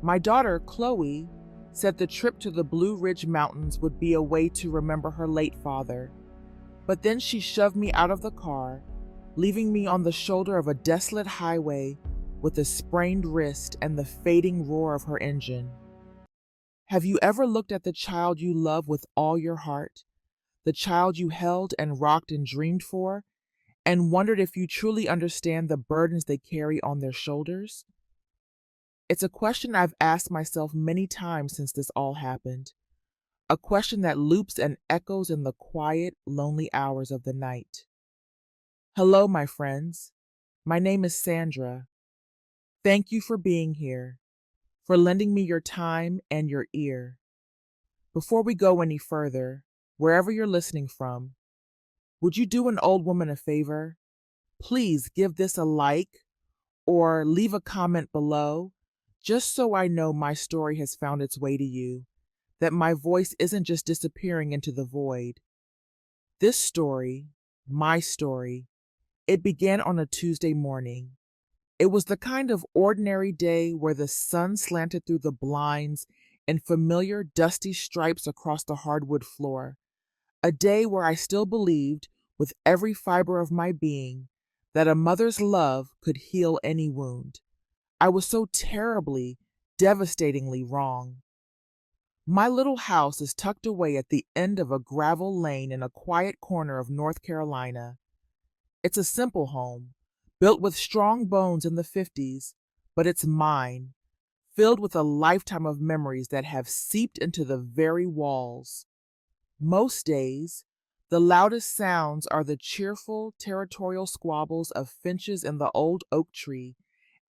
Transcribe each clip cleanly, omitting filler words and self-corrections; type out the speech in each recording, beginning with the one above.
My daughter, Chloe, said the trip to the Blue Ridge Mountains would be a way to remember her late father. But then she shoved me out of the car, leaving me on the shoulder of a desolate highway with a sprained wrist and the fading roar of her engine. Have you ever looked at the child you love with all your heart, the child you held and rocked and dreamed for, and wondered if you truly understand the burdens they carry on their shoulders? It's a question I've asked myself many times since this all happened, a question that loops and echoes in the quiet, lonely hours of the night. Hello, my friends. My name is Sandra. Thank you for being here, for lending me your time and your ear. Before we go any further, wherever you're listening from, would you do an old woman a favor? Please give this a like or leave a comment below, just so I know my story has found its way to you, that my voice isn't just disappearing into the void. This story, my story, it began on a Tuesday morning. It was the kind of ordinary day where the sun slanted through the blinds in familiar dusty stripes across the hardwood floor. A day where I still believed, with every fiber of my being, that a mother's love could heal any wound. I was so terribly, devastatingly wrong. My little house is tucked away at the end of a gravel lane in a quiet corner of North Carolina. It's a simple home, built with strong bones in the 50s, but it's mine, filled with a lifetime of memories that have seeped into the very walls. Most days, the loudest sounds are the cheerful, territorial squabbles of finches in the old oak tree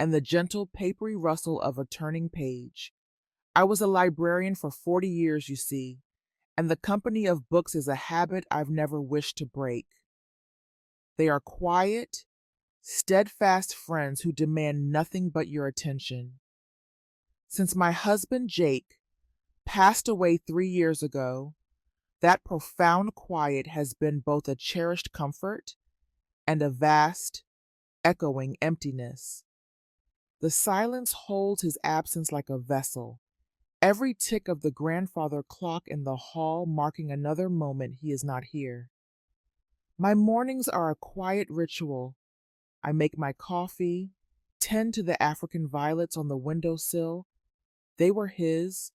and the gentle, papery rustle of a turning page. I was a librarian for 40 years, you see, and the company of books is a habit I've never wished to break. They are quiet, steadfast friends who demand nothing but your attention. Since my husband, Jake, passed away 3 years ago, that profound quiet has been both a cherished comfort and a vast, echoing emptiness. The silence holds his absence like a vessel, every tick of the grandfather clock in the hall marking another moment he is not here. My mornings are a quiet ritual. I make my coffee, tend to the African violets on the windowsill. They were his,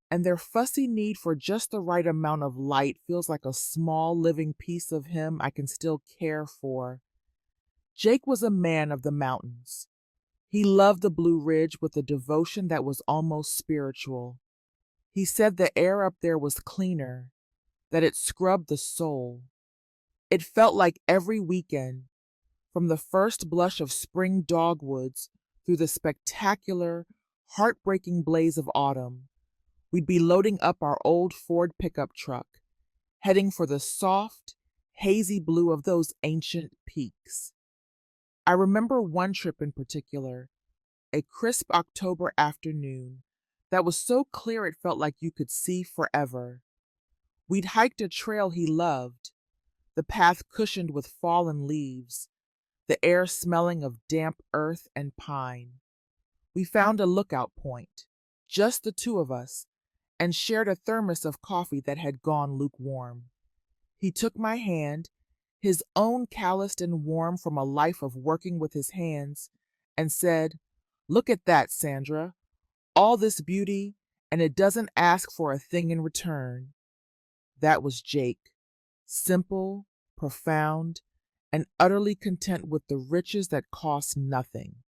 and their fussy need for just the right amount of light feels like a small living piece of him I can still care for. Jake was a man of the mountains. He loved the Blue Ridge with a devotion that was almost spiritual. He said the air up there was cleaner, that it scrubbed the soul. It felt like every weekend, from the first blush of spring dogwoods through the spectacular, heartbreaking blaze of autumn, we'd be loading up our old Ford pickup truck, heading for the soft, hazy blue of those ancient peaks. I remember one trip in particular, a crisp October afternoon that was so clear it felt like you could see forever. We'd hiked a trail he loved, the path cushioned with fallen leaves, the air smelling of damp earth and pine. We found a lookout point, just the two of us, and shared a thermos of coffee that had gone lukewarm. He took my hand, his own calloused and warm from a life of working with his hands, and said, "Look at that, Sandra. All this beauty, and it doesn't ask for a thing in return." That was Jake, simple, profound, and utterly content with the riches that cost nothing.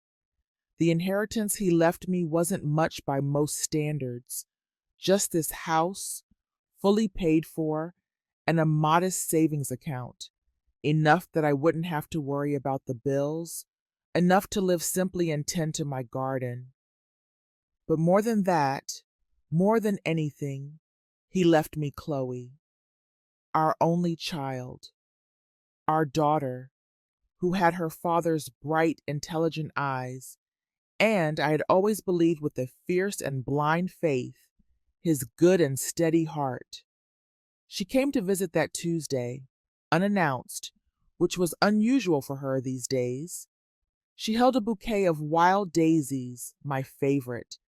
The inheritance he left me wasn't much by most standards, just this house, fully paid for, and a modest savings account, enough that I wouldn't have to worry about the bills, enough to live simply and tend to my garden. But more than that, more than anything, he left me Chloe, our only child, our daughter, who had her father's bright, intelligent eyes, and I had always believed with a fierce and blind faith, his good and steady heart. She came to visit that Tuesday, unannounced, which was unusual for her these days. She held a bouquet of wild daisies, my favorite.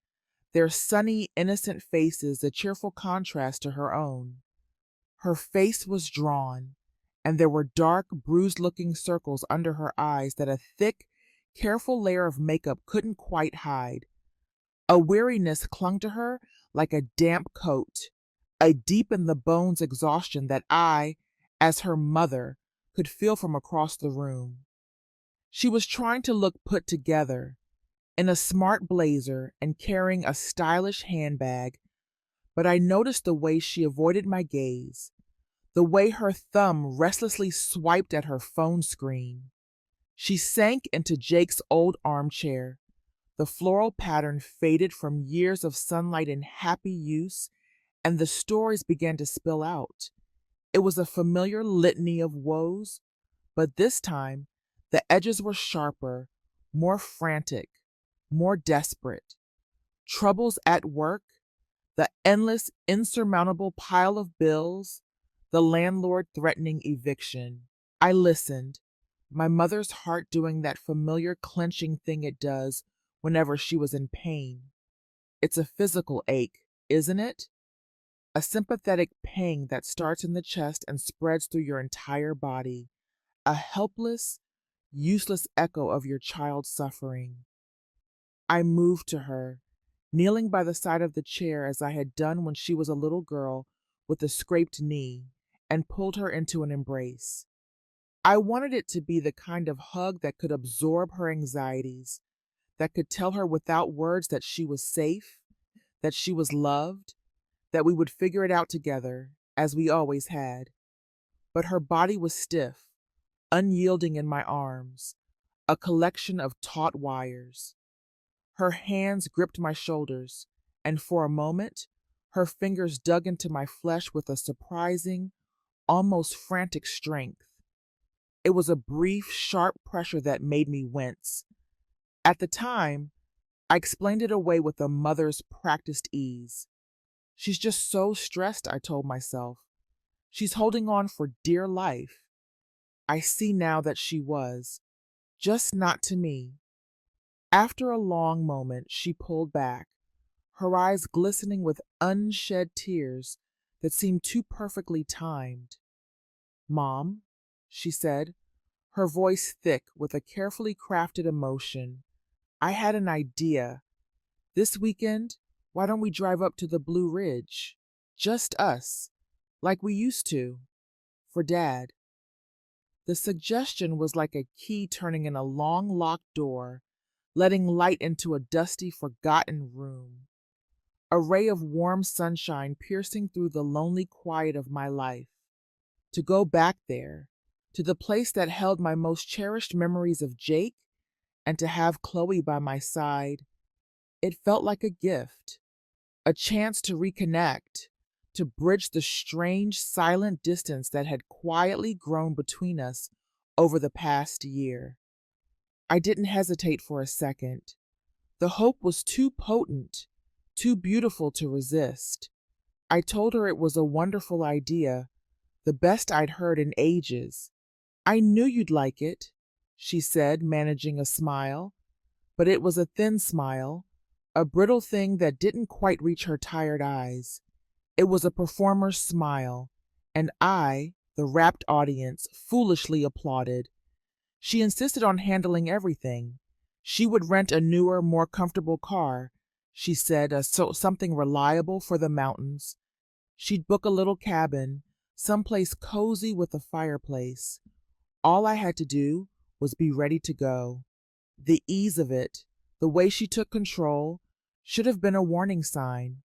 their sunny, innocent faces a cheerful contrast to her own. Her face was drawn, and there were dark, bruised-looking circles under her eyes that a thick, careful layer of makeup couldn't quite hide. A weariness clung to her like a damp coat, a deep-in-the-bones exhaustion that I, as her mother, could feel from across the room. She was trying to look put together, in a smart blazer and carrying a stylish handbag, but I noticed the way she avoided my gaze, the way her thumb restlessly swiped at her phone screen. She sank into Jake's old armchair. The floral pattern faded from years of sunlight and happy use, and the stories began to spill out. It was a familiar litany of woes, but this time the edges were sharper, more frantic, more desperate. Troubles at work, the endless, insurmountable pile of bills, the landlord threatening eviction. I listened, my mother's heart doing that familiar clenching thing it does whenever she was in pain. It's a physical ache, isn't it? A sympathetic pang that starts in the chest and spreads through your entire body, a helpless, useless echo of your child's suffering. I moved to her, kneeling by the side of the chair as I had done when she was a little girl with a scraped knee, and pulled her into an embrace. I wanted it to be the kind of hug that could absorb her anxieties, that could tell her without words that she was safe, that she was loved, that we would figure it out together, as we always had. But her body was stiff, unyielding in my arms, a collection of taut wires. Her hands gripped my shoulders, and for a moment, her fingers dug into my flesh with a surprising, almost frantic strength. It was a brief, sharp pressure that made me wince. At the time, I explained it away with a mother's practiced ease. She's just so stressed, I told myself. She's holding on for dear life. I see now that she was, just not to me. After a long moment, she pulled back, her eyes glistening with unshed tears that seemed too perfectly timed. "Mom," she said, her voice thick with a carefully crafted emotion, "I had an idea. This weekend, why don't we drive up to the Blue Ridge? Just us, like we used to, for Dad." The suggestion was like a key turning in a long locked door, letting light into a dusty, forgotten room. A ray of warm sunshine piercing through the lonely quiet of my life. To go back there, to the place that held my most cherished memories of Jake, and to have Chloe by my side, it felt like a gift, a chance to reconnect, to bridge the strange, silent distance that had quietly grown between us over the past year. I didn't hesitate for a second. The hope was too potent, too beautiful to resist. I told her it was a wonderful idea, the best I'd heard in ages. "I knew you'd like it," she said, managing a smile. But it was a thin smile, a brittle thing that didn't quite reach her tired eyes. It was a performer's smile, and I, the rapt audience, foolishly applauded. She insisted on handling everything. She would rent a newer, more comfortable car, she said, something reliable for the mountains. She'd book a little cabin, someplace cozy with a fireplace. All I had to do was be ready to go. The ease of it, the way she took control, should have been a warning sign.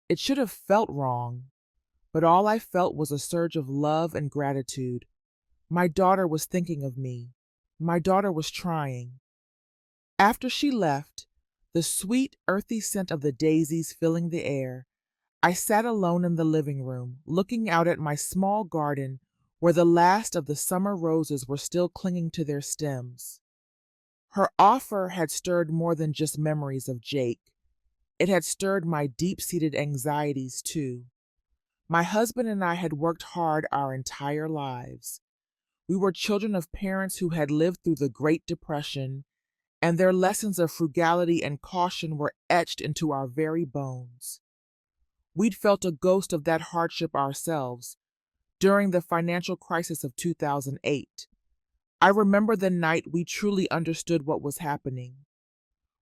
It should have felt wrong, but all I felt was a surge of love and gratitude. My daughter was thinking of me. My daughter was trying. After she left, the sweet, earthy scent of the daisies filling the air, I sat alone in the living room, looking out at my small garden where the last of the summer roses were still clinging to their stems. Her offer had stirred more than just memories of Jake. It had stirred my deep-seated anxieties, too. My husband and I had worked hard our entire lives. We were children of parents who had lived through the Great Depression and their lessons of frugality and caution were etched into our very bones. We'd felt a ghost of that hardship ourselves during the financial crisis of 2008. I remember the night we truly understood what was happening.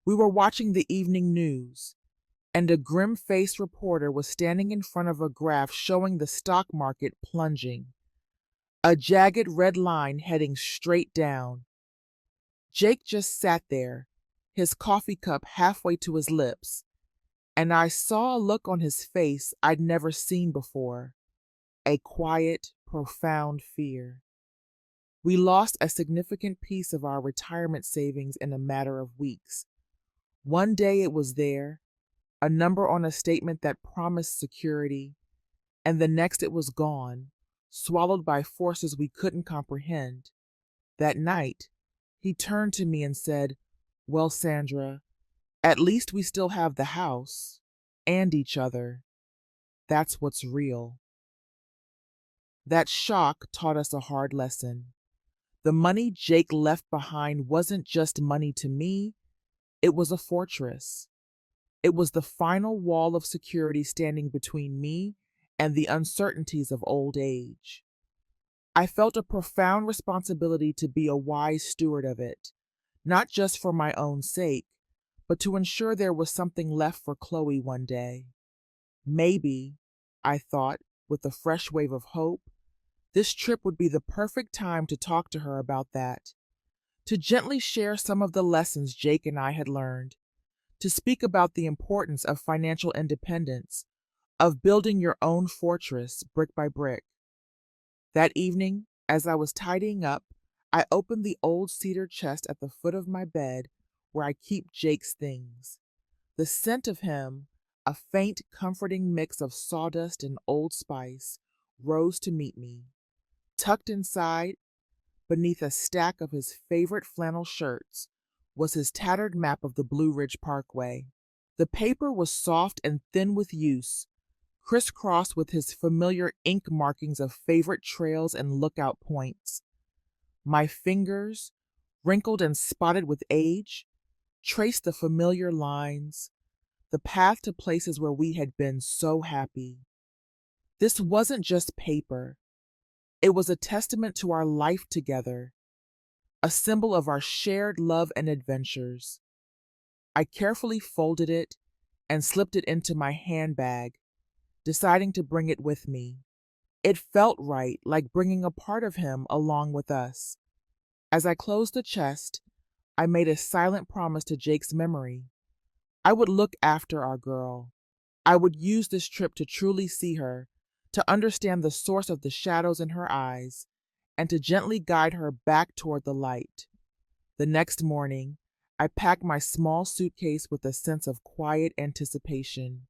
We were watching the evening news, and a grim-faced reporter was standing in front of a graph showing the stock market plunging, a jagged red line heading straight down. Jake just sat there, his coffee cup halfway to his lips, and I saw a look on his face I'd never seen before, a quiet, profound fear. We lost a significant piece of our retirement savings in a matter of weeks. One day it was there, a number on a statement that promised security, and the next it was gone, swallowed by forces we couldn't comprehend. That night, he turned to me and said, "Well, Sandra, at least we still have the house and each other. That's what's real." That shock taught us a hard lesson. The money Jake left behind wasn't just money to me, it was a fortress. It was the final wall of security standing between me and the uncertainties of old age. I felt a profound responsibility to be a wise steward of it, not just for my own sake, but to ensure there was something left for Chloe one day. Maybe, I thought, with a fresh wave of hope, this trip would be the perfect time to talk to her about that, to gently share some of the lessons Jake and I had learned, to speak about the importance of financial independence, of building your own fortress brick by brick. That evening, as I was tidying up, I opened the old cedar chest at the foot of my bed where I keep Jake's things. The scent of him, a faint, comforting mix of sawdust and old spice, rose to meet me. Tucked inside, beneath a stack of his favorite flannel shirts, was his tattered map of the Blue Ridge Parkway. The paper was soft and thin with use, crisscrossed with his familiar ink markings of favorite trails and lookout points. My fingers, wrinkled and spotted with age, traced the familiar lines, the path to places where we had been so happy. This wasn't just paper. It was a testament to our life together, a symbol of our shared love and adventures. I carefully folded it and slipped it into my handbag, deciding to bring it with me. It felt right, like bringing a part of him along with us. As I closed the chest, I made a silent promise to Jake's memory. I would look after our girl. I would use this trip to truly see her, to understand the source of the shadows in her eyes, and to gently guide her back toward the light. The next morning, I packed my small suitcase with a sense of quiet anticipation.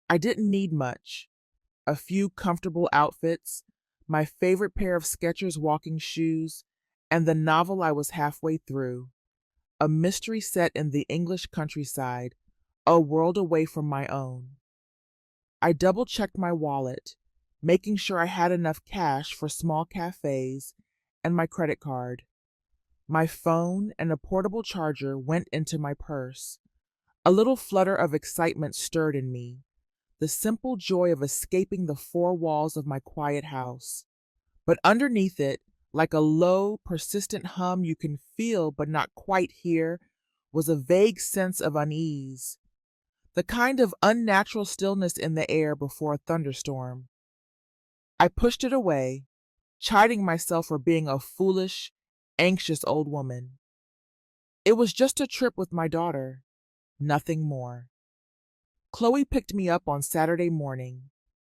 I didn't need much. A few comfortable outfits, my favorite pair of Skechers walking shoes, and the novel I was halfway through. A mystery set in the English countryside, a world away from my own. I double-checked my wallet, making sure I had enough cash for small cafes and my credit card. My phone and a portable charger went into my purse. A little flutter of excitement stirred in me, the simple joy of escaping the four walls of my quiet house. But underneath it, like a low, persistent hum you can feel but not quite hear, was a vague sense of unease, the kind of unnatural stillness in the air before a thunderstorm. I pushed it away, chiding myself for being a foolish, anxious old woman. It was just a trip with my daughter, nothing more. Chloe picked me up on Saturday morning,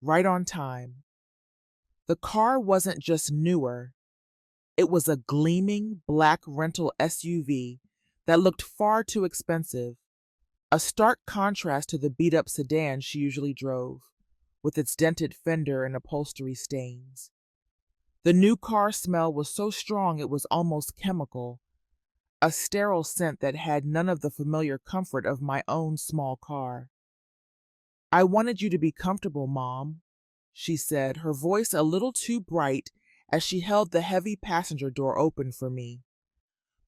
right on time. The car wasn't just newer, it was a gleaming black rental SUV that looked far too expensive, a stark contrast to the beat-up sedan she usually drove, with its dented fender and upholstery stains. The new car smell was so strong it was almost chemical, a sterile scent that had none of the familiar comfort of my own small car. "I wanted you to be comfortable, Mom," she said, her voice a little too bright as she held the heavy passenger door open for me.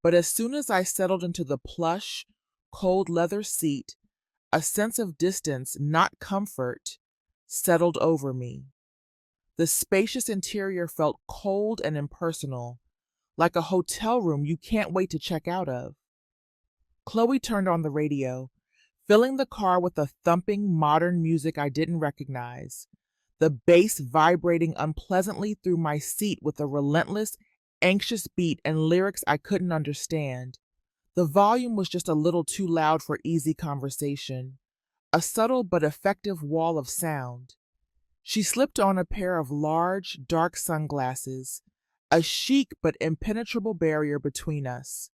But as soon as I settled into the plush, cold leather seat, a sense of distance, not comfort, settled over me. The spacious interior felt cold and impersonal, like a hotel room you can't wait to check out of. Chloe turned on the radio, filling the car with a thumping modern music I didn't recognize, the bass vibrating unpleasantly through my seat with a relentless, anxious beat and lyrics I couldn't understand. The volume was just a little too loud for easy conversation, a subtle but effective wall of sound. She slipped on a pair of large, dark sunglasses, a chic but impenetrable barrier between us.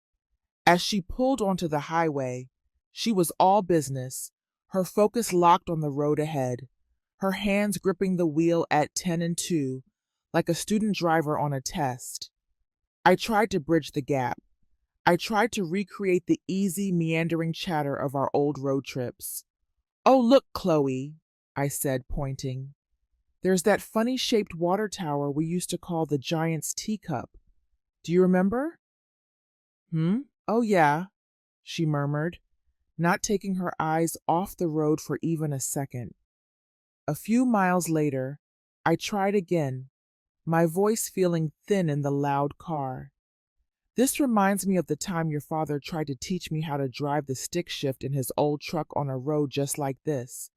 As she pulled onto the highway, she was all business, her focus locked on the road ahead, her hands gripping the wheel at 10 and 2, like a student driver on a test. I tried to bridge the gap. I tried to recreate the easy, meandering chatter of our old road trips. "Oh, look, Chloe," I said, pointing. "There's that funny-shaped water tower we used to call the Giant's Teacup. Do you remember?" "Oh, yeah," she murmured, not taking her eyes off the road for even a second. A few miles later, I tried again, my voice feeling thin in the loud car. "This reminds me of the time your father tried to teach me how to drive the stick shift in his old truck on a road just like this.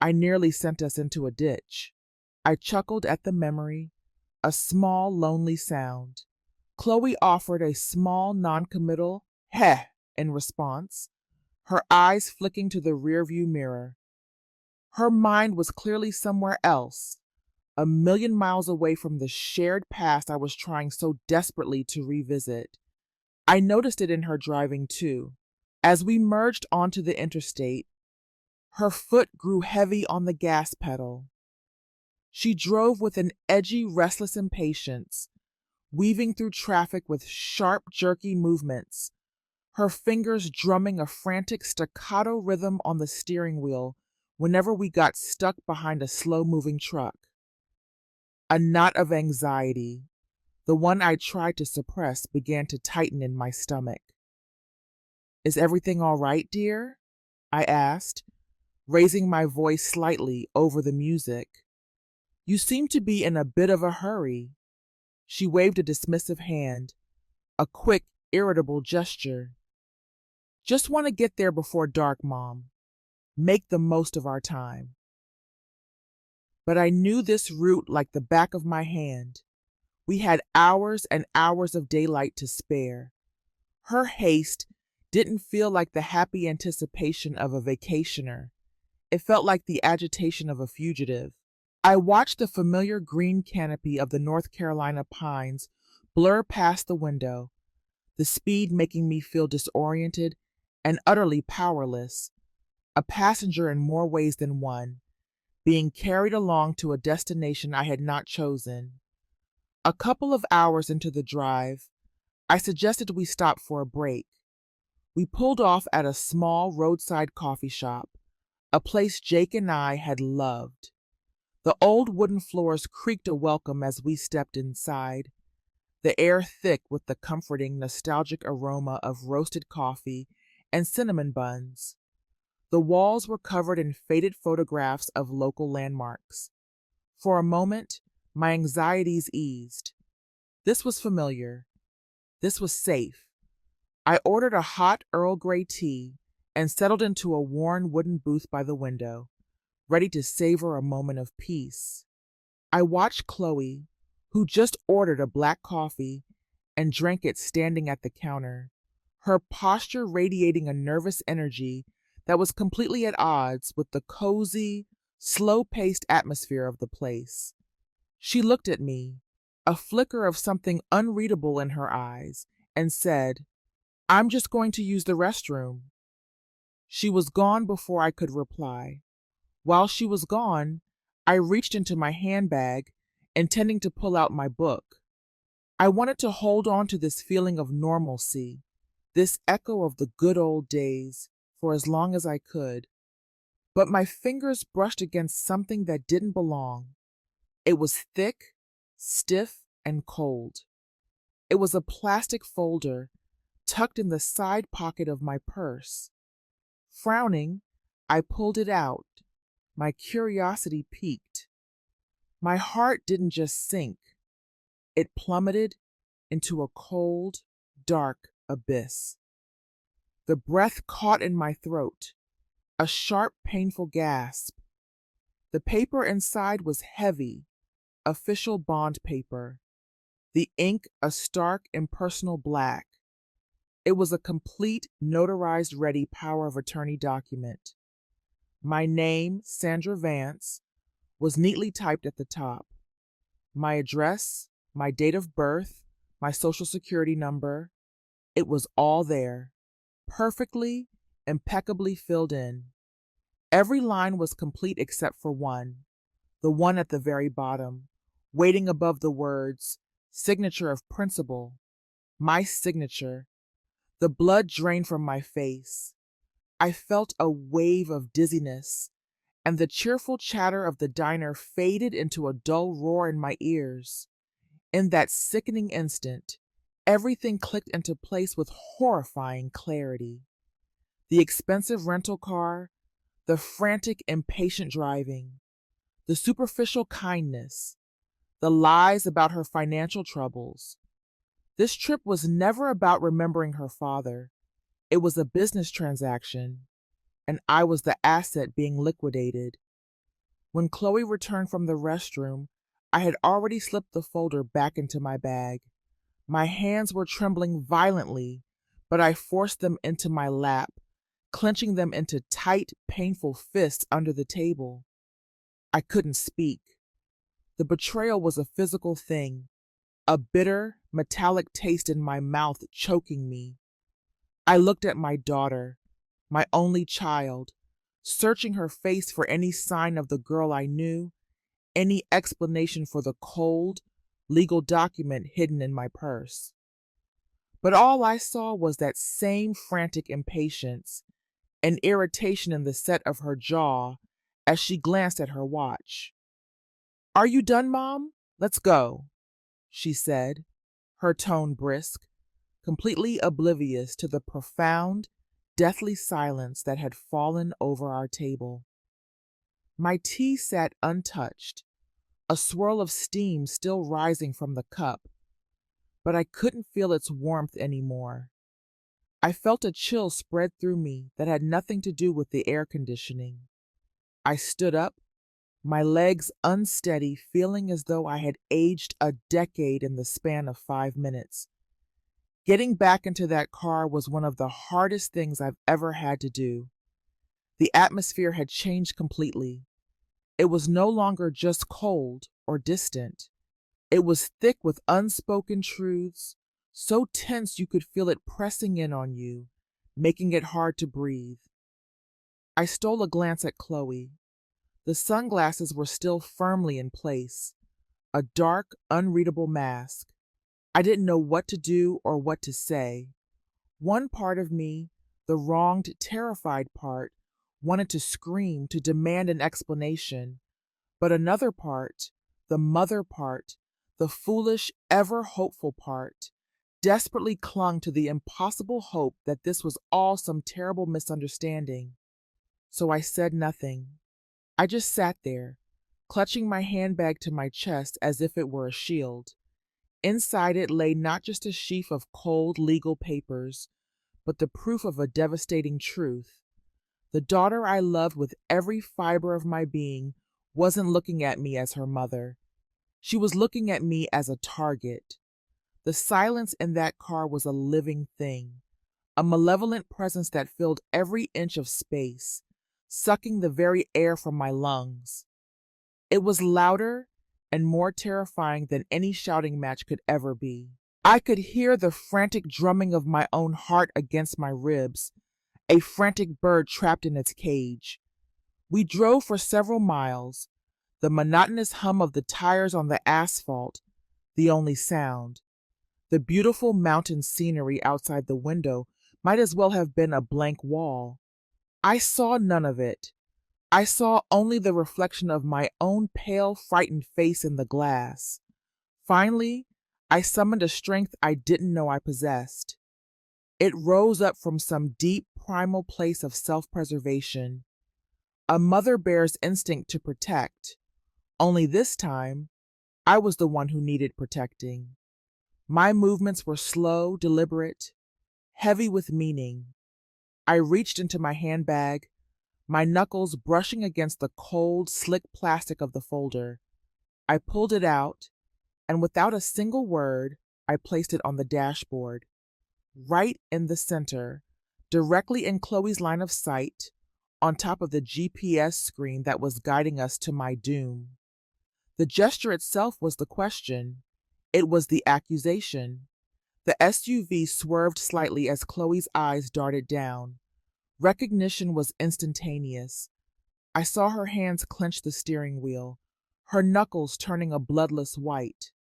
I nearly sent us into a ditch." I chuckled at the memory, a small, lonely sound. Chloe offered a small, noncommittal heh in response, her eyes flicking to the rearview mirror. Her mind was clearly somewhere else, a million miles away from the shared past I was trying so desperately to revisit. I noticed it in her driving too. As we merged onto the interstate, her foot grew heavy on the gas pedal. She drove with an edgy, restless impatience, weaving through traffic with sharp, jerky movements, her fingers drumming a frantic staccato rhythm on the steering wheel whenever we got stuck behind a slow-moving truck. A knot of anxiety, the one I tried to suppress, began to tighten in my stomach. "Is everything all right, dear?" I asked, raising my voice slightly over the music. "You seem to be in a bit of a hurry." She waved a dismissive hand, a quick, irritable gesture. "Just want to get there before dark, Mom. Make the most of our time." But I knew this route like the back of my hand. We had hours and hours of daylight to spare. Her haste didn't feel like the happy anticipation of a vacationer. It felt like the agitation of a fugitive. I watched the familiar green canopy of the North Carolina pines blur past the window, the speed making me feel disoriented and utterly powerless, a passenger in more ways than one, being carried along to a destination I had not chosen. A couple of hours into the drive, I suggested we stop for a break. We pulled off at a small roadside coffee shop, a place Jake and I had loved. The old wooden floors creaked a welcome as we stepped inside, the air thick with the comforting, nostalgic aroma of roasted coffee and cinnamon buns. The walls were covered in faded photographs of local landmarks. For a moment, my anxieties eased. This was familiar. This was safe. I ordered a hot Earl Grey tea and settled into a worn wooden booth by the window, ready to savor a moment of peace. I watched Chloe, who just ordered a black coffee and drank it standing at the counter, her posture radiating a nervous energy that was completely at odds with the cozy, slow-paced atmosphere of the place. She looked at me, a flicker of something unreadable in her eyes, and said, "I'm just going to use the restroom." She was gone before I could reply. While she was gone, I reached into my handbag, intending to pull out my book. I wanted to hold on to this feeling of normalcy, this echo of the good old days, for as long as I could. But my fingers brushed against something that didn't belong. It was thick, stiff, and cold. It was a plastic folder, tucked in the side pocket of my purse. Frowning, I pulled it out. My curiosity piqued. My heart didn't just sink, it plummeted into a cold, dark abyss. The breath caught in my throat, a sharp, painful gasp. The paper inside was heavy, official bond paper, the ink a stark, impersonal black. It was a complete, notarized ready power of attorney document. My name, Sandra Vance, was neatly typed at the top. My address, my date of birth, my social security number, it was all there, perfectly, impeccably filled in. Every line was complete except for one, the one at the very bottom, waiting above the words, signature of principal, my signature. The blood drained from my face. I felt a wave of dizziness, and the cheerful chatter of the diner faded into a dull roar in my ears. In that sickening instant, everything clicked into place with horrifying clarity. The expensive rental car, the frantic, impatient driving, the superficial kindness, the lies about her financial troubles. This trip was never about remembering her father. It was a business transaction, and I was the asset being liquidated. When Chloe returned from the restroom, I had already slipped the folder back into my bag. My hands were trembling violently, but I forced them into my lap, clenching them into tight, painful fists under the table. I couldn't speak. The betrayal was a physical thing, a bitter, metallic taste in my mouth choking me. I looked at my daughter, my only child, searching her face for any sign of the girl I knew, any explanation for the cold, legal document hidden in my purse. But all I saw was that same frantic impatience and irritation in the set of her jaw as she glanced at her watch. "Are you done, Mom? Let's go," she said, her tone brisk, completely oblivious to the profound, deathly silence that had fallen over our table. My tea sat untouched, a swirl of steam still rising from the cup, but I couldn't feel its warmth anymore. I felt a chill spread through me that had nothing to do with the air conditioning. I stood up, my legs unsteady, feeling as though I had aged a decade in the span of 5 minutes. Getting back into that car was one of the hardest things I've ever had to do. The atmosphere had changed completely. It was no longer just cold or distant. It was thick with unspoken truths, so tense you could feel it pressing in on you, making it hard to breathe. I stole a glance at Chloe. The sunglasses were still firmly in place, a dark, unreadable mask. I didn't know what to do or what to say. One part of me, the wronged, terrified part, wanted to scream, to demand an explanation. But another part, the mother part, the foolish, ever hopeful part, desperately clung to the impossible hope that this was all some terrible misunderstanding. So I said nothing. I just sat there, clutching my handbag to my chest as if it were a shield. Inside it lay not just a sheaf of cold legal papers, but the proof of a devastating truth. The daughter I loved with every fiber of my being wasn't looking at me as her mother. She was looking at me as a target. The silence in that car was a living thing, a malevolent presence that filled every inch of space, sucking the very air from my lungs. It was louder and more terrifying than any shouting match could ever be. I could hear the frantic drumming of my own heart against my ribs, a frantic bird trapped in its cage. We drove for several miles, the monotonous hum of the tires on the asphalt the only sound. The beautiful mountain scenery outside the window might as well have been a blank wall. I saw none of it. I saw only the reflection of my own pale, frightened face in the glass. Finally, I summoned a strength I didn't know I possessed. It rose up from some deep primal place of self-preservation, a mother bear's instinct to protect, only this time I was the one who needed protecting. My movements were slow, deliberate, heavy with meaning. I reached into my handbag, my knuckles brushing against the cold, slick plastic of the folder. I pulled it out, and without a single word, I placed it on the dashboard, right in the center, directly in Chloe's line of sight, on top of the GPS screen that was guiding us to my doom. The gesture itself was the question. It was the accusation. The SUV swerved slightly as Chloe's eyes darted down. Recognition was instantaneous. I saw her hands clench the steering wheel, her knuckles turning a bloodless white.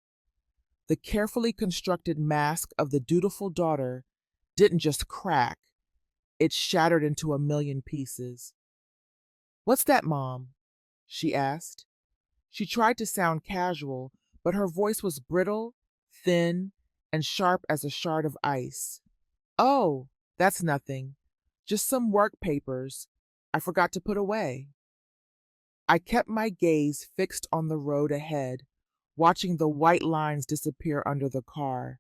The carefully constructed mask of the dutiful daughter didn't just crack, it shattered into a million pieces. "What's that, Mom?" she asked. She tried to sound casual, but her voice was brittle, thin, and sharp as a shard of ice. "Oh, that's nothing. Just some work papers I forgot to put away." I kept my gaze fixed on the road ahead, watching the white lines disappear under the car.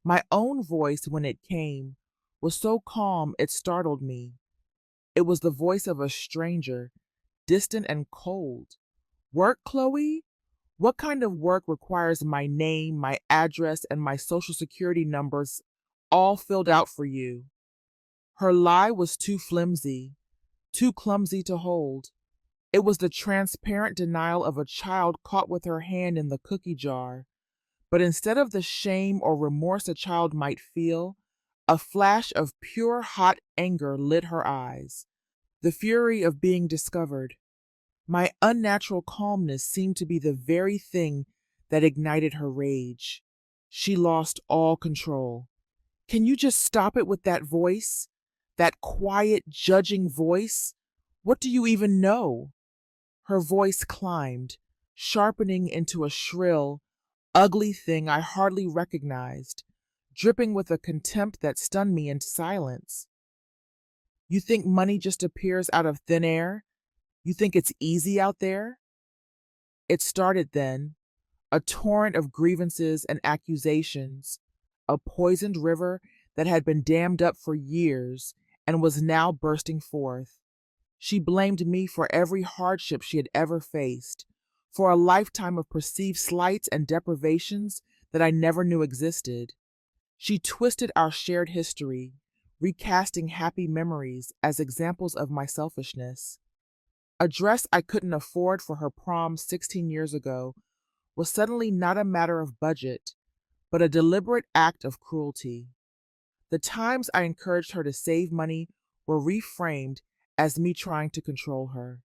My own voice, when it came, was so calm it startled me. It was the voice of a stranger, distant and cold. "Work, Chloe? What kind of work requires my name, my address, and my social security numbers all filled out for you?" Her lie was too flimsy, too clumsy to hold. It was the transparent denial of a child caught with her hand in the cookie jar. But instead of the shame or remorse a child might feel, a flash of pure hot anger lit her eyes. The fury of being discovered. My unnatural calmness seemed to be the very thing that ignited her rage. She lost all control. "Can you just stop it with that voice? That quiet, judging voice? What do you even know?" Her voice climbed, sharpening into a shrill, ugly thing I hardly recognized, dripping with a contempt that stunned me into silence. "You think money just appears out of thin air? You think it's easy out there?" It started then, a torrent of grievances and accusations, a poisoned river that had been dammed up for years and was now bursting forth. She blamed me for every hardship she had ever faced, for a lifetime of perceived slights and deprivations that I never knew existed. She twisted our shared history, recasting happy memories as examples of my selfishness. A dress I couldn't afford for her prom 16 years ago was suddenly not a matter of budget, but a deliberate act of cruelty. The times I encouraged her to save money were reframed as me trying to control her.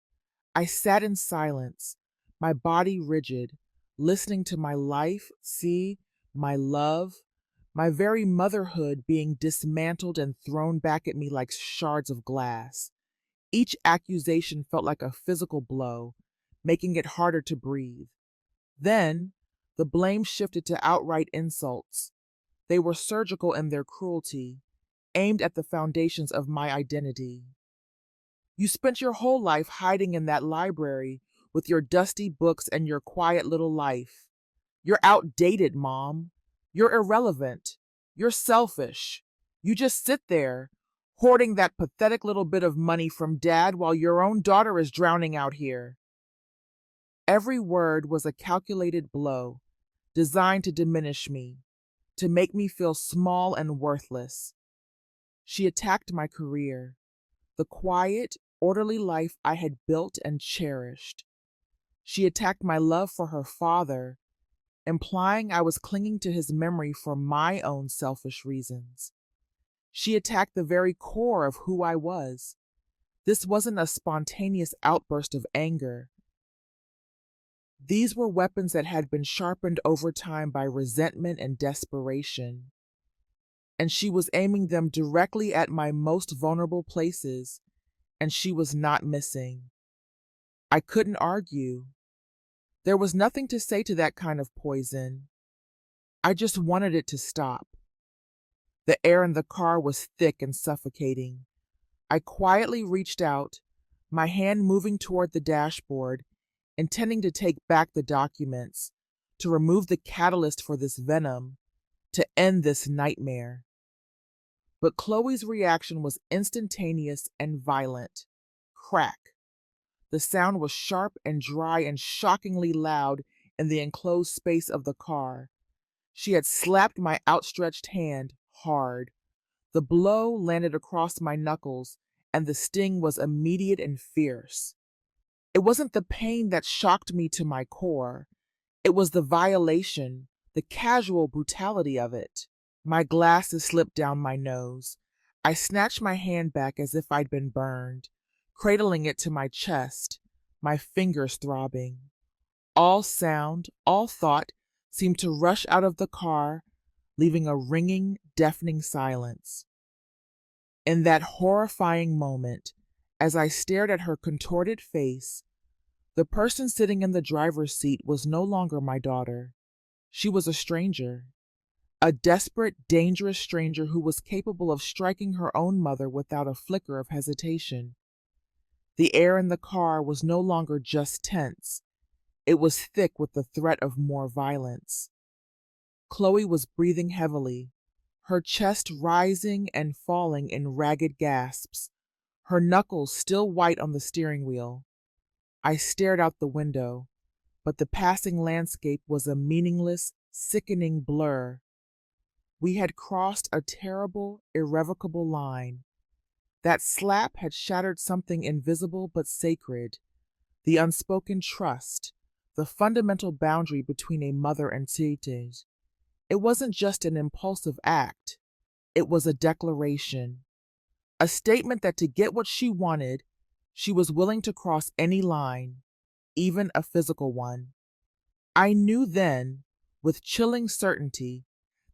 I sat in silence, my body rigid, listening to my life, my love, my very motherhood being dismantled and thrown back at me like shards of glass. Each accusation felt like a physical blow, making it harder to breathe. Then, the blame shifted to outright insults. They were surgical in their cruelty, aimed at the foundations of my identity. "You spent your whole life hiding in that library with your dusty books and your quiet little life. You're outdated, Mom. You're irrelevant. You're selfish. You just sit there, hoarding that pathetic little bit of money from Dad while your own daughter is drowning out here." Every word was a calculated blow, designed to diminish me, to make me feel small and worthless. She attacked my career, the quiet, orderly life I had built and cherished. She attacked my love for her father, implying I was clinging to his memory for my own selfish reasons. She attacked the very core of who I was. This wasn't a spontaneous outburst of anger. These were weapons that had been sharpened over time by resentment and desperation. And she was aiming them directly at my most vulnerable places, and she was not missing. I couldn't argue. There was nothing to say to that kind of poison. I just wanted it to stop. The air in the car was thick and suffocating. I quietly reached out, my hand moving toward the dashboard, intending to take back the documents, to remove the catalyst for this venom, to end this nightmare. But Chloe's reaction was instantaneous and violent. Crack. The sound was sharp and dry and shockingly loud in the enclosed space of the car. She had slapped my outstretched hand hard. The blow landed across my knuckles, and the sting was immediate and fierce. It wasn't the pain that shocked me to my core. It was the violation, the casual brutality of it. My glasses slipped down my nose. I snatched my hand back as if I'd been burned, cradling it to my chest, my fingers throbbing. All sound, all thought seemed to rush out of the car, leaving a ringing, deafening silence. In that horrifying moment, as I stared at her contorted face, the person sitting in the driver's seat was no longer my daughter. She was a stranger. A desperate, dangerous stranger who was capable of striking her own mother without a flicker of hesitation. The air in the car was no longer just tense. It was thick with the threat of more violence. Chloe was breathing heavily, her chest rising and falling in ragged gasps, her knuckles still white on the steering wheel. I stared out the window, but the passing landscape was a meaningless, sickening blur. We had crossed a terrible, irrevocable line. That slap had shattered something invisible but sacred, the unspoken trust, the fundamental boundary between a mother and Tite. It wasn't just an impulsive act. It was a declaration, a statement that to get what she wanted, she was willing to cross any line, even a physical one. I knew then, with chilling certainty,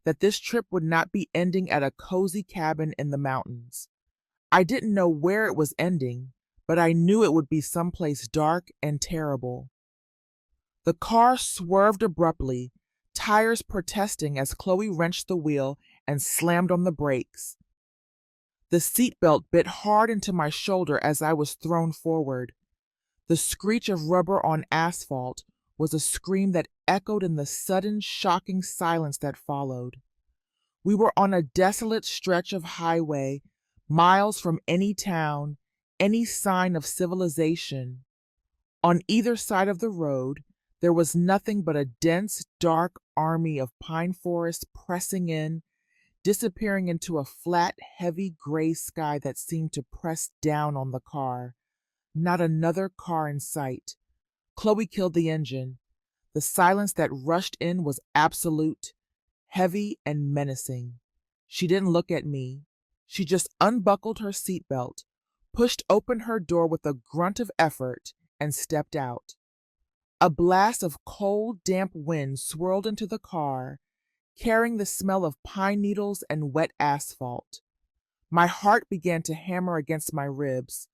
that this trip would not be ending at a cozy cabin in the mountains. I didn't know where it was ending, but I knew it would be someplace dark and terrible. The car swerved abruptly, tires protesting as Chloe wrenched the wheel and slammed on the brakes. The seatbelt bit hard into my shoulder as I was thrown forward. The screech of rubber on asphalt was a scream that echoed in the sudden, shocking silence that followed. We were on a desolate stretch of highway, miles from any town, any sign of civilization. On either side of the road, there was nothing but a dense, dark army of pine forests pressing in, disappearing into a flat, heavy gray sky that seemed to press down on the car. Not another car in sight. Chloe killed the engine. The silence that rushed in was absolute, heavy and menacing. She didn't look at me. She just unbuckled her seatbelt, pushed open her door with a grunt of effort, and stepped out. A blast of cold, damp wind swirled into the car, carrying the smell of pine needles and wet asphalt. My heart began to hammer against my ribs,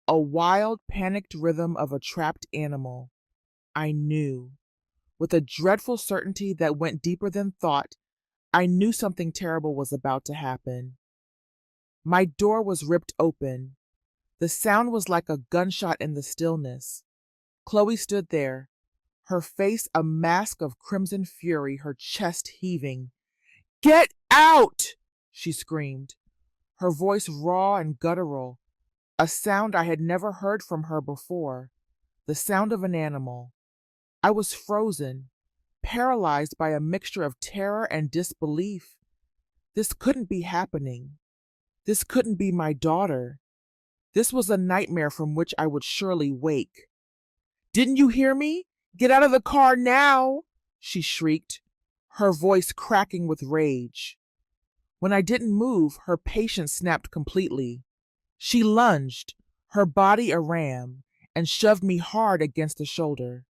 a wild, panicked rhythm of a trapped animal. I knew. With a dreadful certainty that went deeper than thought, I knew something terrible was about to happen. My door was ripped open. The sound was like a gunshot in the stillness. Chloe stood there, her face a mask of crimson fury, her chest heaving. "Get out!" she screamed, her voice raw and guttural, a sound I had never heard from her before, the sound of an animal. I was frozen, paralyzed by a mixture of terror and disbelief. This couldn't be happening. This couldn't be my daughter. This was a nightmare from which I would surely wake. "Didn't you hear me? Get out of the car now!" she shrieked, her voice cracking with rage. When I didn't move, her patience snapped completely. She lunged, her body a ram, and shoved me hard against the shoulder.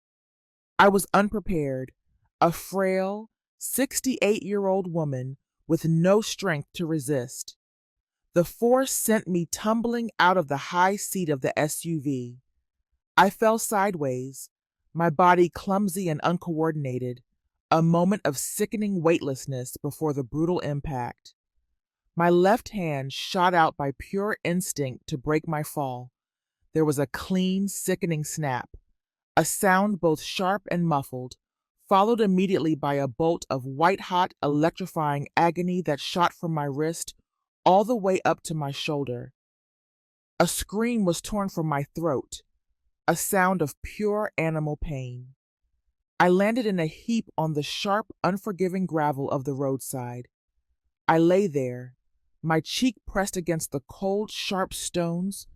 I was unprepared, a frail, 68-year-old woman with no strength to resist. The force sent me tumbling out of the high seat of the SUV. I fell sideways, my body clumsy and uncoordinated, a moment of sickening weightlessness before the brutal impact. My left hand shot out by pure instinct to break my fall. There was a clean, sickening snap, a sound both sharp and muffled, followed immediately by a bolt of white-hot, electrifying agony that shot from my wrist all the way up to my shoulder. A scream was torn from my throat, a sound of pure animal pain. I landed in a heap on the sharp, unforgiving gravel of the roadside. I lay there, my cheek pressed against the cold, sharp stones,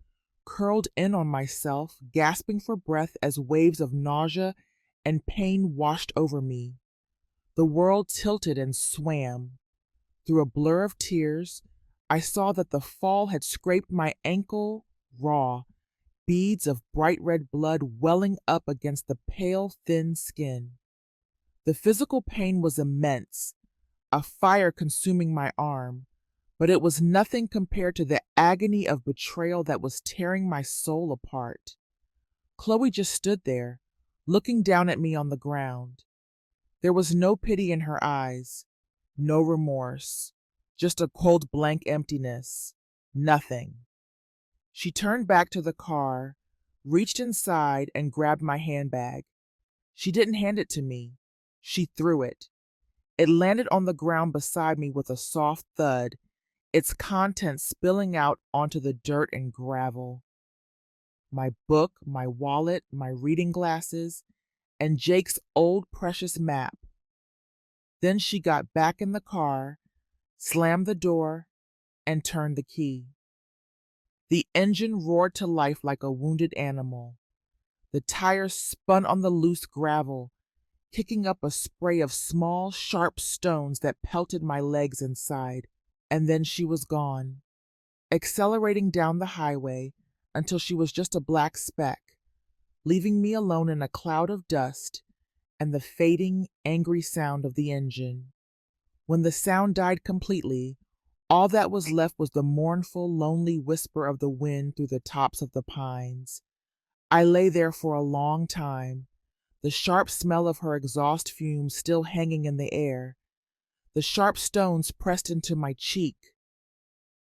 curled in on myself, gasping for breath as waves of nausea and pain washed over me. The world tilted and swam. Through a blur of tears, I saw that the fall had scraped my ankle raw, beads of bright red blood welling up against the pale, thin skin. The physical pain was immense, a fire consuming my arm, but it was nothing compared to the agony of betrayal that was tearing my soul apart. Chloe just stood there, looking down at me on the ground. There was no pity in her eyes, no remorse, just a cold blank emptiness, nothing. She turned back to the car, reached inside, and grabbed my handbag. She didn't hand it to me. She threw it. It landed on the ground beside me with a soft thud, its contents spilling out onto the dirt and gravel. My book, my wallet, my reading glasses, and Jake's old precious map. Then she got back in the car, slammed the door, and turned the key. The engine roared to life like a wounded animal. The tires spun on the loose gravel, kicking up a spray of small, sharp stones that pelted my legs inside. And then she was gone, accelerating down the highway until she was just a black speck, leaving me alone in a cloud of dust and the fading, angry sound of the engine. When the sound died completely, all that was left was the mournful, lonely whisper of the wind through the tops of the pines. I lay there for a long time, the sharp smell of her exhaust fumes still hanging in the air, the sharp stones pressed into my cheek.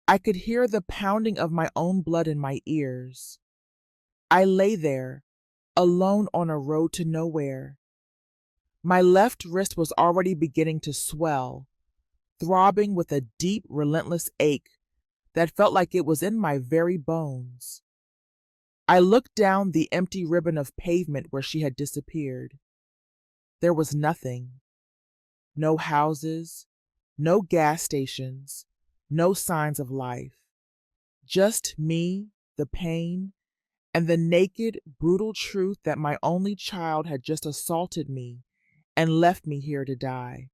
I could hear the pounding of my own blood in my ears. I lay there, alone on a road to nowhere. My left wrist was already beginning to swell, throbbing with a deep, relentless ache that felt like it was in my very bones. I looked down the empty ribbon of pavement where she had disappeared. There was nothing. No houses, no gas stations, no signs of life. Just me, the pain, and the naked, brutal truth that my only child had just assaulted me and left me here to die.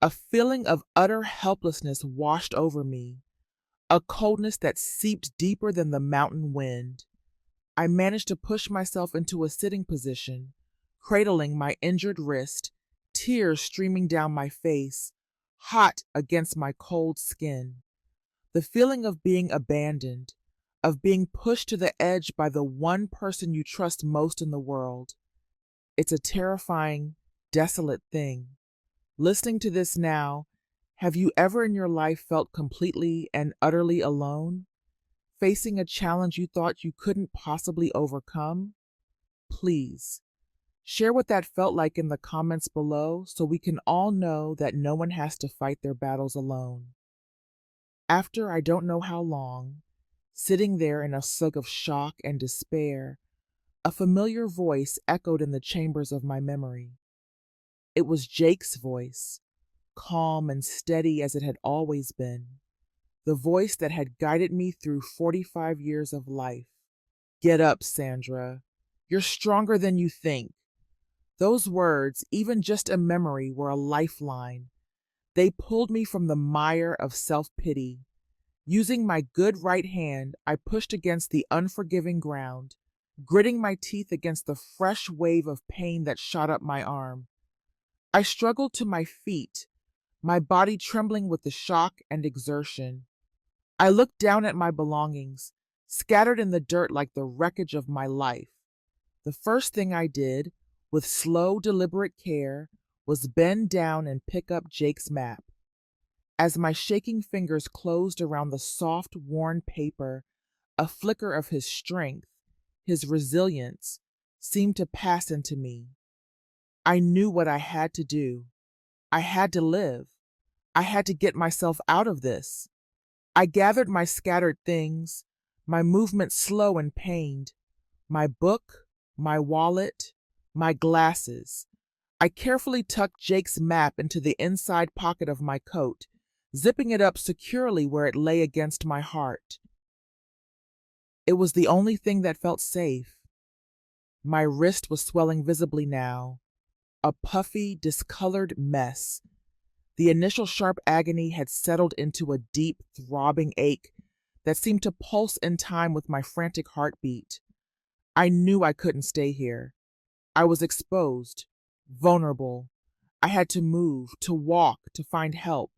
A feeling of utter helplessness washed over me, a coldness that seeped deeper than the mountain wind. I managed to push myself into a sitting position, cradling my injured wrist, tears streaming down my face, hot against my cold skin. The feeling of being abandoned, of being pushed to the edge by the one person you trust most in the world. It's a terrifying, desolate thing. Listening to this now, have you ever in your life felt completely and utterly alone? Facing a challenge you thought you couldn't possibly overcome? Please, share what that felt like in the comments below so we can all know that no one has to fight their battles alone. After I don't know how long, sitting there in a sug of shock and despair, a familiar voice echoed in the chambers of my memory. It was Jake's voice, calm and steady as it had always been, the voice that had guided me through 45 years of life. Get up, Sandra. You're stronger than you think. Those words, even just a memory, were a lifeline. They pulled me from the mire of self-pity. Using my good right hand, I pushed against the unforgiving ground, gritting my teeth against the fresh wave of pain that shot up my arm. I struggled to my feet, my body trembling with the shock and exertion. I looked down at my belongings, scattered in the dirt like the wreckage of my life. The first thing I did, with slow, deliberate care, was bend down and pick up Jake's map. As my shaking fingers closed around the soft, worn paper, a flicker of his strength, his resilience, seemed to pass into me. I knew what I had to do. I had to live. I had to get myself out of this. I gathered my scattered things, my movements slow and pained, my book, my wallet, my glasses. I carefully tucked Jake's map into the inside pocket of my coat, zipping it up securely where it lay against my heart. It was the only thing that felt safe. My wrist was swelling visibly now, a puffy, discolored mess. The initial sharp agony had settled into a deep, throbbing ache that seemed to pulse in time with my frantic heartbeat. I knew I couldn't stay here. I was exposed, vulnerable. I had to move, to walk, to find help.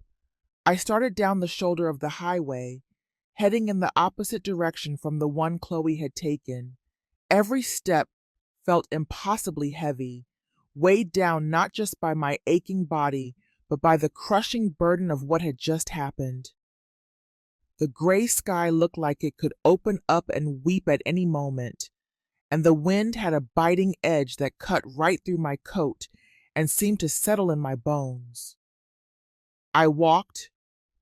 I started down the shoulder of the highway, heading in the opposite direction from the one Chloe had taken. Every step felt impossibly heavy, weighed down not just by my aching body, but by the crushing burden of what had just happened. The gray sky looked like it could open up and weep at any moment, and the wind had a biting edge that cut right through my coat and seemed to settle in my bones. I walked,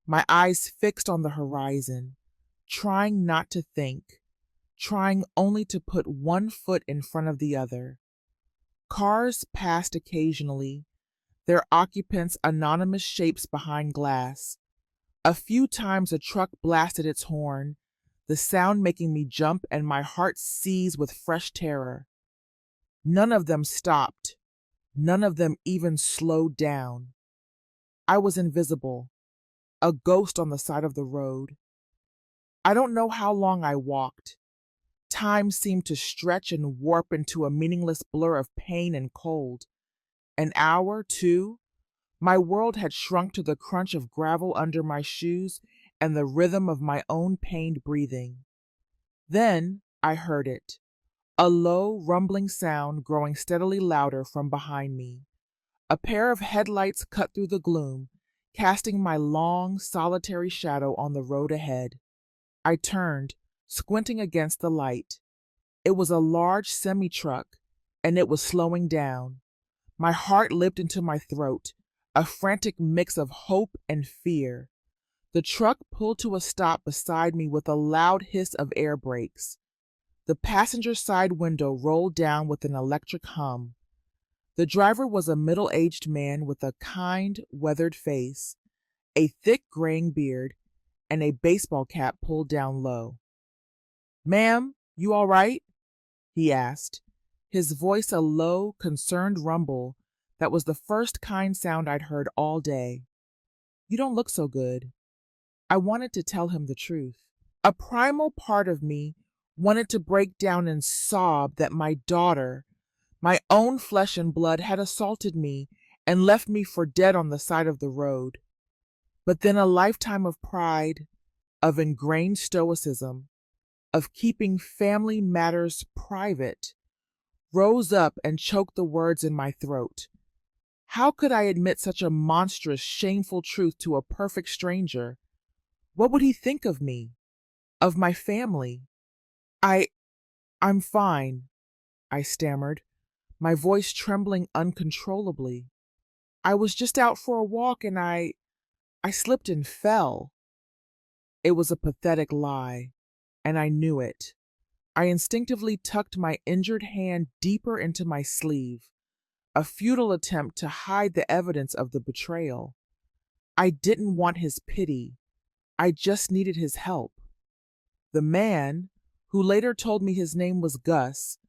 my eyes fixed on the horizon, trying not to think, trying only to put one foot in front of the other. Cars passed occasionally, their occupants anonymous shapes behind glass. A few times a truck blasted its horn, the sound making me jump and my heart seize with fresh terror. None of them stopped. None of them even slowed down. I was invisible, a ghost on the side of the road. I don't know how long I walked. Time seemed to stretch and warp into a meaningless blur of pain and cold. An hour, two, my world had shrunk to the crunch of gravel under my shoes and the rhythm of my own pained breathing. Then I heard it, a low, rumbling sound growing steadily louder from behind me. A pair of headlights cut through the gloom, casting my long, solitary shadow on the road ahead. I turned, squinting against the light. It was a large semi-truck, and it was slowing down. My heart leaped into my throat, a frantic mix of hope and fear. The truck pulled to a stop beside me with a loud hiss of air brakes. The passenger side window rolled down with an electric hum. The driver was a middle-aged man with a kind, weathered face, a thick graying beard, and a baseball cap pulled down low. "Ma'am, you all right?" he asked, his voice a low, concerned rumble that was the first kind sound I'd heard all day. "You don't look so good." I wanted to tell him the truth. A primal part of me wanted to break down and sob that my daughter, my own flesh and blood, had assaulted me and left me for dead on the side of the road. But then a lifetime of pride, of ingrained stoicism, of keeping family matters private, rose up and choked the words in my throat. How could I admit such a monstrous, shameful truth to a perfect stranger? What would he think of me? Of my family? I'm fine, I stammered, my voice trembling uncontrollably. "I was just out for a walk and I slipped and fell." It was a pathetic lie, and I knew it. I instinctively tucked my injured hand deeper into my sleeve, a futile attempt to hide the evidence of the betrayal. I didn't want his pity. I just needed his help. The man, who later told me his name was Gus,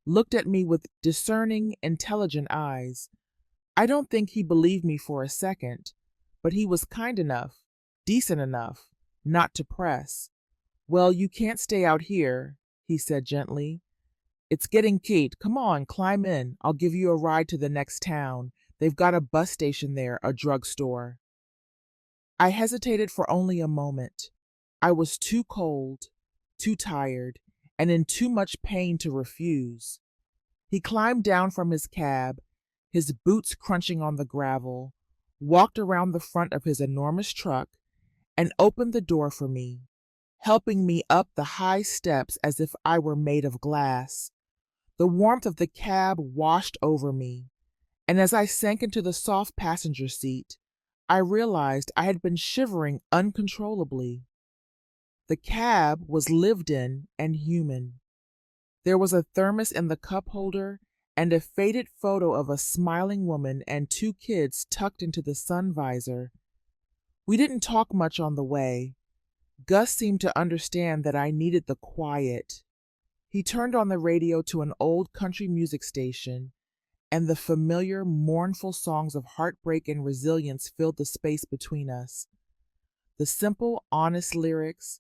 looked at me with discerning, intelligent eyes. I don't think he believed me for a second, but he was kind enough, decent enough, not to press. "Well, you can't stay out here," he said gently. "It's getting late. Come on, climb in. I'll give you a ride to the next town. They've got a bus station there, a drugstore." I hesitated for only a moment. I was too cold, too tired, and in too much pain to refuse. He climbed down from his cab, his boots crunching on the gravel, walked around the front of his enormous truck, and opened the door for me, helping me up the high steps as if I were made of glass. The warmth of the cab washed over me, and as I sank into the soft passenger seat, I realized I had been shivering uncontrollably. The cab was lived in and human. There was a thermos in the cup holder and a faded photo of a smiling woman and two kids tucked into the sun visor. We didn't talk much on the way. Gus seemed to understand that I needed the quiet. He turned on the radio to an old country music station, and the familiar, mournful songs of heartbreak and resilience filled the space between us. The simple, honest lyrics,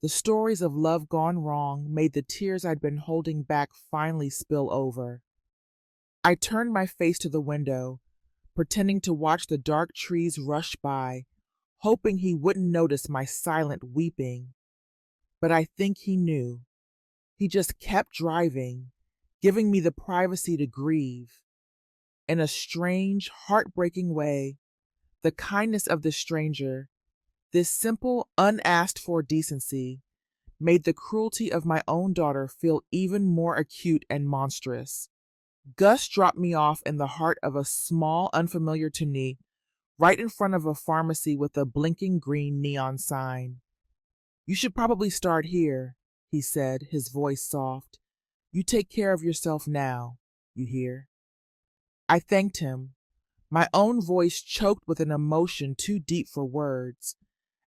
the stories of love gone wrong, made the tears I'd been holding back finally spill over. I turned my face to the window, pretending to watch the dark trees rush by, hoping he wouldn't notice my silent weeping. But I think he knew. He just kept driving, giving me the privacy to grieve. In a strange, heartbreaking way, the kindness of the stranger, this simple, unasked-for decency, made the cruelty of my own daughter feel even more acute and monstrous. Gus dropped me off in the heart of a small, unfamiliar to me, right in front of a pharmacy with a blinking green neon sign. "You should probably start here," he said, his voice soft. "You take care of yourself now, you hear?" I thanked him, my own voice choked with an emotion too deep for words.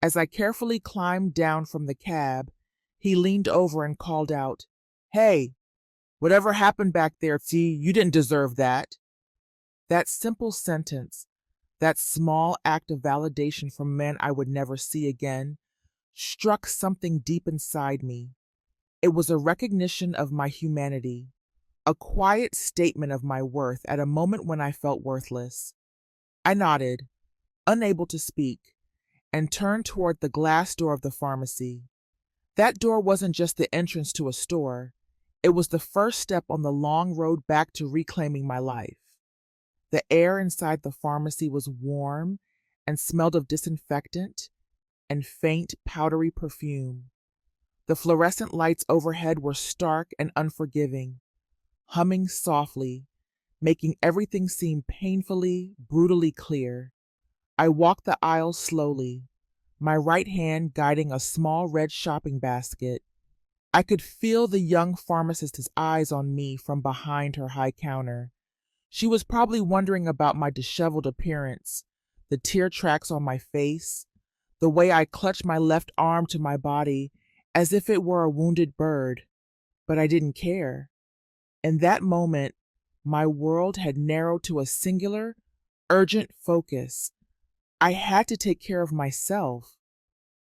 As I carefully climbed down from the cab, he leaned over and called out, "Hey, whatever happened back there, see, you didn't deserve that." That simple sentence, that small act of validation from men I would never see again, struck something deep inside me. It was a recognition of my humanity, a quiet statement of my worth at a moment when I felt worthless. I nodded, unable to speak, and turned toward the glass door of the pharmacy. That door wasn't just the entrance to a store. It was the first step on the long road back to reclaiming my life. The air inside the pharmacy was warm and smelled of disinfectant and faint, powdery perfume. The fluorescent lights overhead were stark and unforgiving, humming softly, making everything seem painfully, brutally clear. I walked the aisle slowly, my right hand guiding a small red shopping basket. I could feel the young pharmacist's eyes on me from behind her high counter. She was probably wondering about my disheveled appearance, the tear tracks on my face, the way I clutched my left arm to my body as if it were a wounded bird. But I didn't care. In that moment, my world had narrowed to a singular, urgent focus. I had to take care of myself.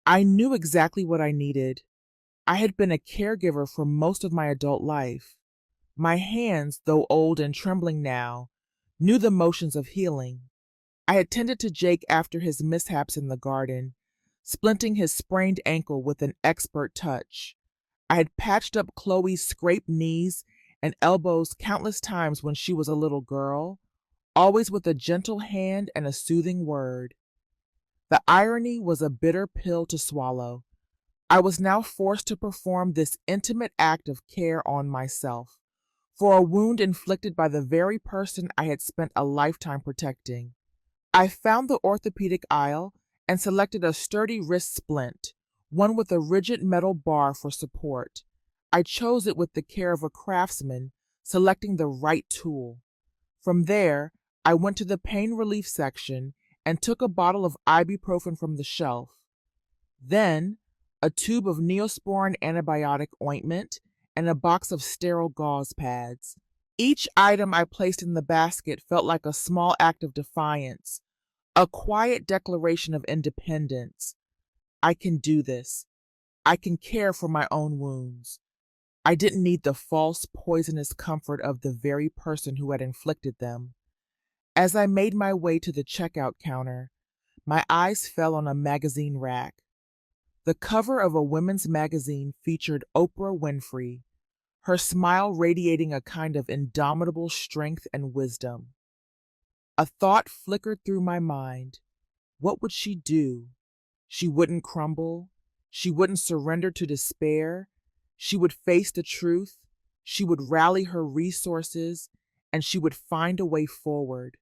I knew exactly what I needed. I had been a caregiver for most of my adult life. My hands, though old and trembling now, knew the motions of healing. I had tended to Jake after his mishaps in the garden, splinting his sprained ankle with an expert touch. I had patched up Chloe's scraped knees and elbows countless times when she was a little girl, always with a gentle hand and a soothing word. The irony was a bitter pill to swallow. I was now forced to perform this intimate act of care on myself, for a wound inflicted by the very person I had spent a lifetime protecting. I found the orthopedic aisle and selected a sturdy wrist splint, one with a rigid metal bar for support. I chose it with the care of a craftsman, selecting the right tool. From there, I went to the pain relief section and took a bottle of ibuprofen from the shelf. Then, a tube of Neosporin antibiotic ointment and a box of sterile gauze pads. Each item I placed in the basket felt like a small act of defiance, a quiet declaration of independence. I can do this. I can care for my own wounds. I didn't need the false, poisonous comfort of the very person who had inflicted them. As I made my way to the checkout counter, my eyes fell on a magazine rack. The cover of a women's magazine featured Oprah Winfrey, her smile radiating a kind of indomitable strength and wisdom. A thought flickered through my mind. What would she do? She wouldn't crumble. She wouldn't surrender to despair. She would face the truth. She would rally her resources, and she would find a way forward.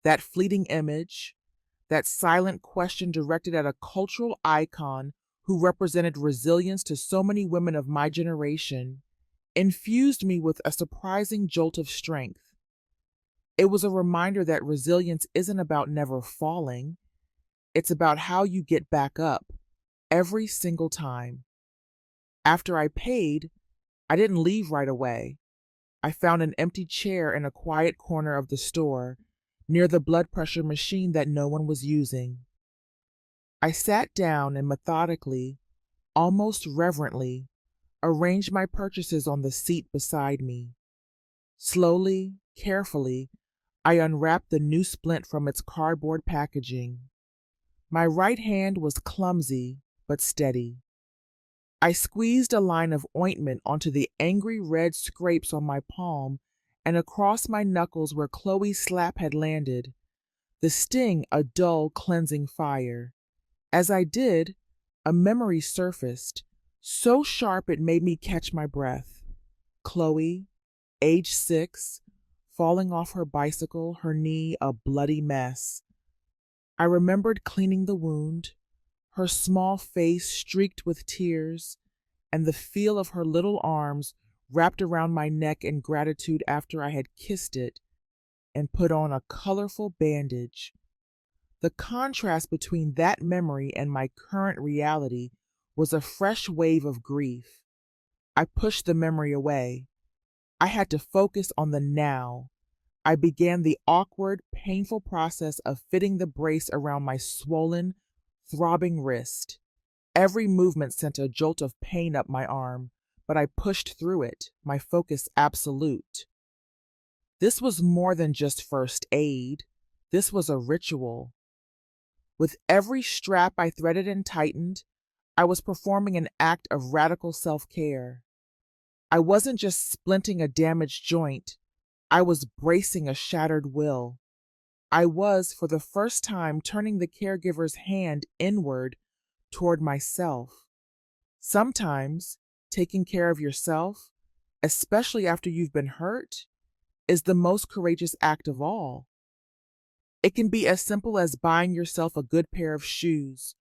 That fleeting image, that silent question directed at a cultural icon who represented resilience to so many women of my generation, infused me with a surprising jolt of strength. It was a reminder that resilience isn't about never falling, it's about how you get back up every single time. After I paid, I didn't leave right away. I found an empty chair in a quiet corner of the store, near the blood pressure machine that no one was using. I sat down and methodically, almost reverently, arranged my purchases on the seat beside me. Slowly, carefully, I unwrapped the new splint from its cardboard packaging. My right hand was clumsy but steady. I squeezed a line of ointment onto the angry red scrapes on my palm and across my knuckles where Chloe's slap had landed, the sting a dull, cleansing fire. As I did, a memory surfaced, so sharp it made me catch my breath. Chloe, age 6, falling off her bicycle, her knee a bloody mess. I remembered cleaning the wound, her small face streaked with tears, and the feel of her little arms wrapped around my neck in gratitude after I had kissed it and put on a colorful bandage. The contrast between that memory and my current reality was a fresh wave of grief. I pushed the memory away. I had to focus on the now. I began the awkward, painful process of fitting the brace around my swollen, throbbing wrist. Every movement sent a jolt of pain up my arm, but I pushed through it, my focus absolute. This was more than just first aid. This was a ritual. With every strap I threaded and tightened, I was performing an act of radical self-care. I wasn't just splinting a damaged joint, I was bracing a shattered will. I was, for the first time, turning the caregiver's hand inward toward myself. Sometimes, taking care of yourself, especially after you've been hurt, is the most courageous act of all. It can be as simple as buying yourself a good pair of shoes,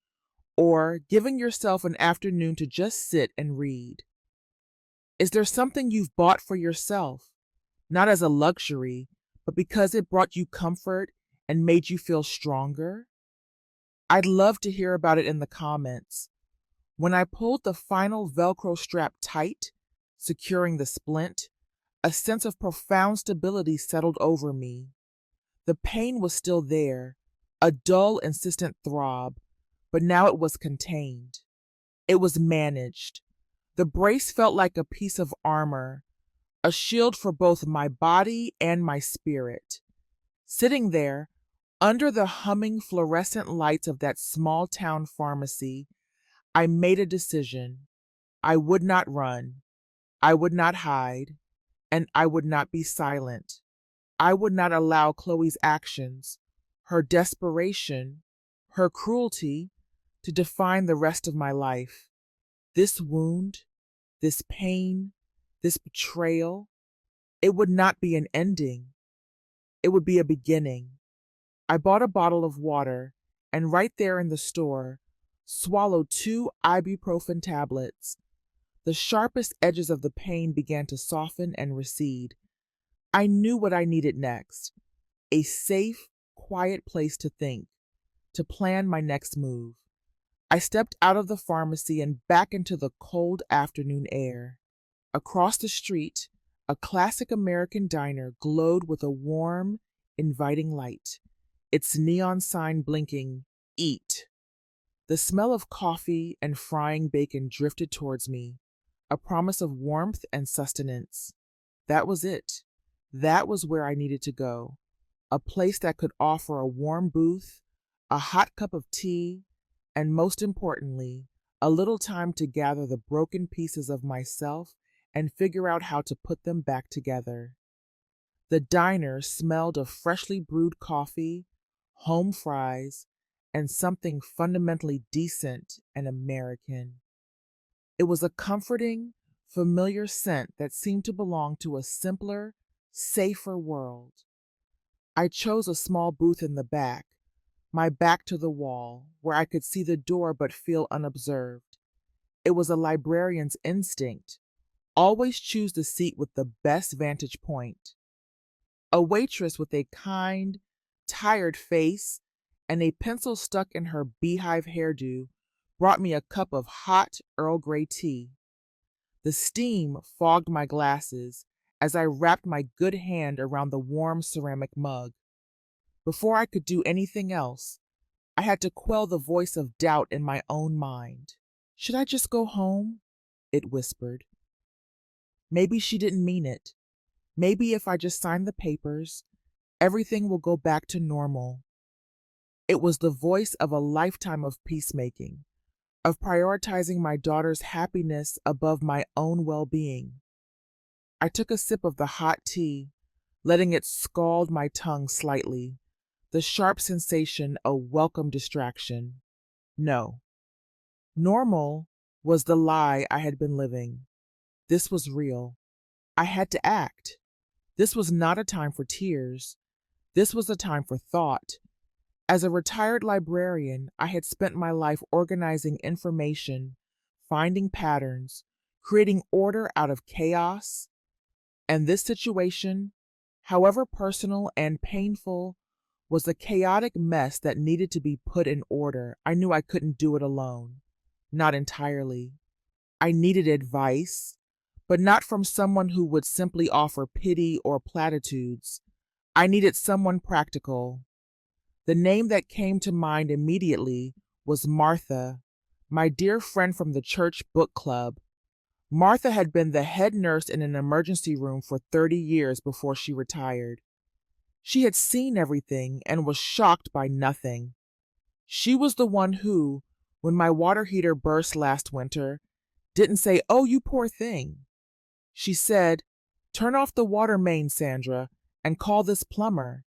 or giving yourself an afternoon to just sit and read. Is there something you've bought for yourself, not as a luxury, but because it brought you comfort and made you feel stronger? I'd love to hear about it in the comments. When I pulled the final Velcro strap tight, securing the splint, a sense of profound stability settled over me. The pain was still there, a dull, insistent throb, but now it was contained. It was managed. The brace felt like a piece of armor, a shield for both my body and my spirit. Sitting there, under the humming fluorescent lights of that small town pharmacy, I made a decision. I would not run. I would not hide. And I would not be silent. I would not allow Chloe's actions, her desperation, her cruelty, to define the rest of my life. This wound, this pain, this betrayal, it would not be an ending. It would be a beginning. I bought a bottle of water and right there in the store, swallowed 2 ibuprofen tablets. The sharpest edges of the pain began to soften and recede. I knew what I needed next. A safe, quiet place to think, to plan my next move. I stepped out of the pharmacy and back into the cold afternoon air. Across the street, a classic American diner glowed with a warm, inviting light, its neon sign blinking, "Eat." The smell of coffee and frying bacon drifted towards me, a promise of warmth and sustenance. That was it. That was where I needed to go. A place that could offer a warm booth, a hot cup of tea, and most importantly, a little time to gather the broken pieces of myself and figure out how to put them back together. The diner smelled of freshly brewed coffee, home fries, and something fundamentally decent and American. It was a comforting, familiar scent that seemed to belong to a simpler, safer world. I chose a small booth in the back, my back to the wall, where I could see the door but feel unobserved. It was a librarian's instinct. Always choose the seat with the best vantage point. A waitress with a kind, tired face and a pencil stuck in her beehive hairdo brought me a cup of hot Earl Grey tea. The steam fogged my glasses as I wrapped my good hand around the warm ceramic mug. Before I could do anything else, I had to quell the voice of doubt in my own mind. Should I just go home? It whispered. Maybe she didn't mean it. Maybe if I just sign the papers, everything will go back to normal. It was the voice of a lifetime of peacemaking, of prioritizing my daughter's happiness above my own well-being. I took a sip of the hot tea, letting it scald my tongue slightly, the sharp sensation a welcome distraction. No. Normal was the lie I had been living. This was real. I had to act. This was not a time for tears. This was a time for thought. As a retired librarian, I had spent my life organizing information, finding patterns, creating order out of chaos. And this situation, however personal and painful, was a chaotic mess that needed to be put in order. I knew I couldn't do it alone. Not entirely. I needed advice, but not from someone who would simply offer pity or platitudes. I needed someone practical. The name that came to mind immediately was Martha, my dear friend from the church book club. Martha had been the head nurse in an emergency room for 30 years before she retired. She had seen everything and was shocked by nothing. She was the one who, when my water heater burst last winter, didn't say, "Oh, you poor thing." She said, "Turn off the water main, Sandra, and call this plumber.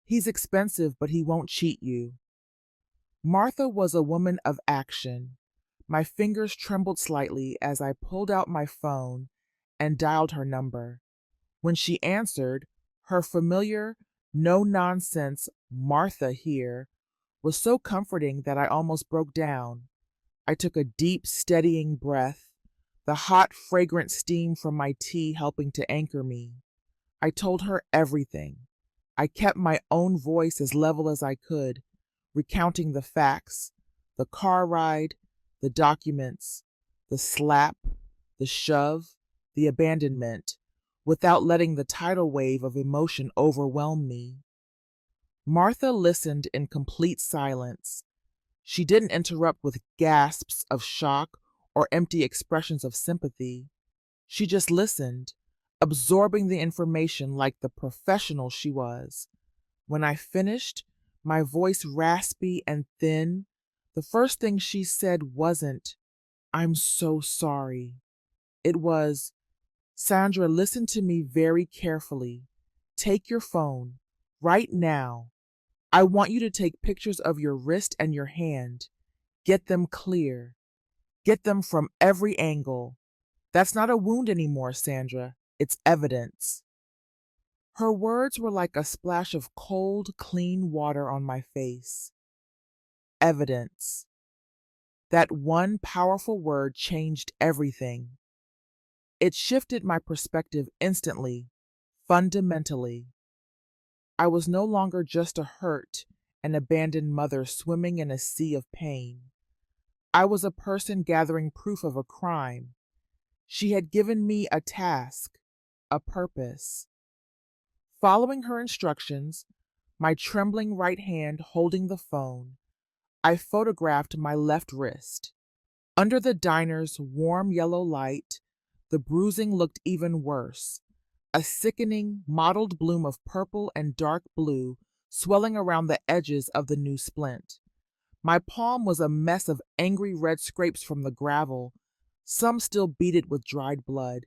He's expensive, but he won't cheat you." Martha was a woman of action. My fingers trembled slightly as I pulled out my phone and dialed her number. When she answered, her familiar, no-nonsense "Martha here" was so comforting that I almost broke down. I took a deep, steadying breath, the hot, fragrant steam from my tea helping to anchor me. I told her everything. I kept my own voice as level as I could, recounting the facts, the car ride, the documents, the slap, the shove, the abandonment, without letting the tidal wave of emotion overwhelm me. Martha listened in complete silence. She didn't interrupt with gasps of shock or empty expressions of sympathy. She just listened, absorbing the information like the professional she was. When I finished, my voice raspy and thin, the first thing she said wasn't, "I'm so sorry." It was, "Sandra, listen to me very carefully. Take your phone, right now. I want you to take pictures of your wrist and your hand. Get them clear. Get them from every angle. That's not a wound anymore, Sandra. It's evidence." Her words were like a splash of cold, clean water on my face. Evidence. That one powerful word changed everything. It shifted my perspective instantly, fundamentally. I was no longer just a hurt and abandoned mother swimming in a sea of pain. I was a person gathering proof of a crime. She had given me a task, a purpose. Following her instructions, my trembling right hand holding the phone, I photographed my left wrist. Under the diner's warm yellow light, the bruising looked even worse, a sickening, mottled bloom of purple and dark blue swelling around the edges of the new splint. My palm was a mess of angry red scrapes from the gravel, some still beaded with dried blood.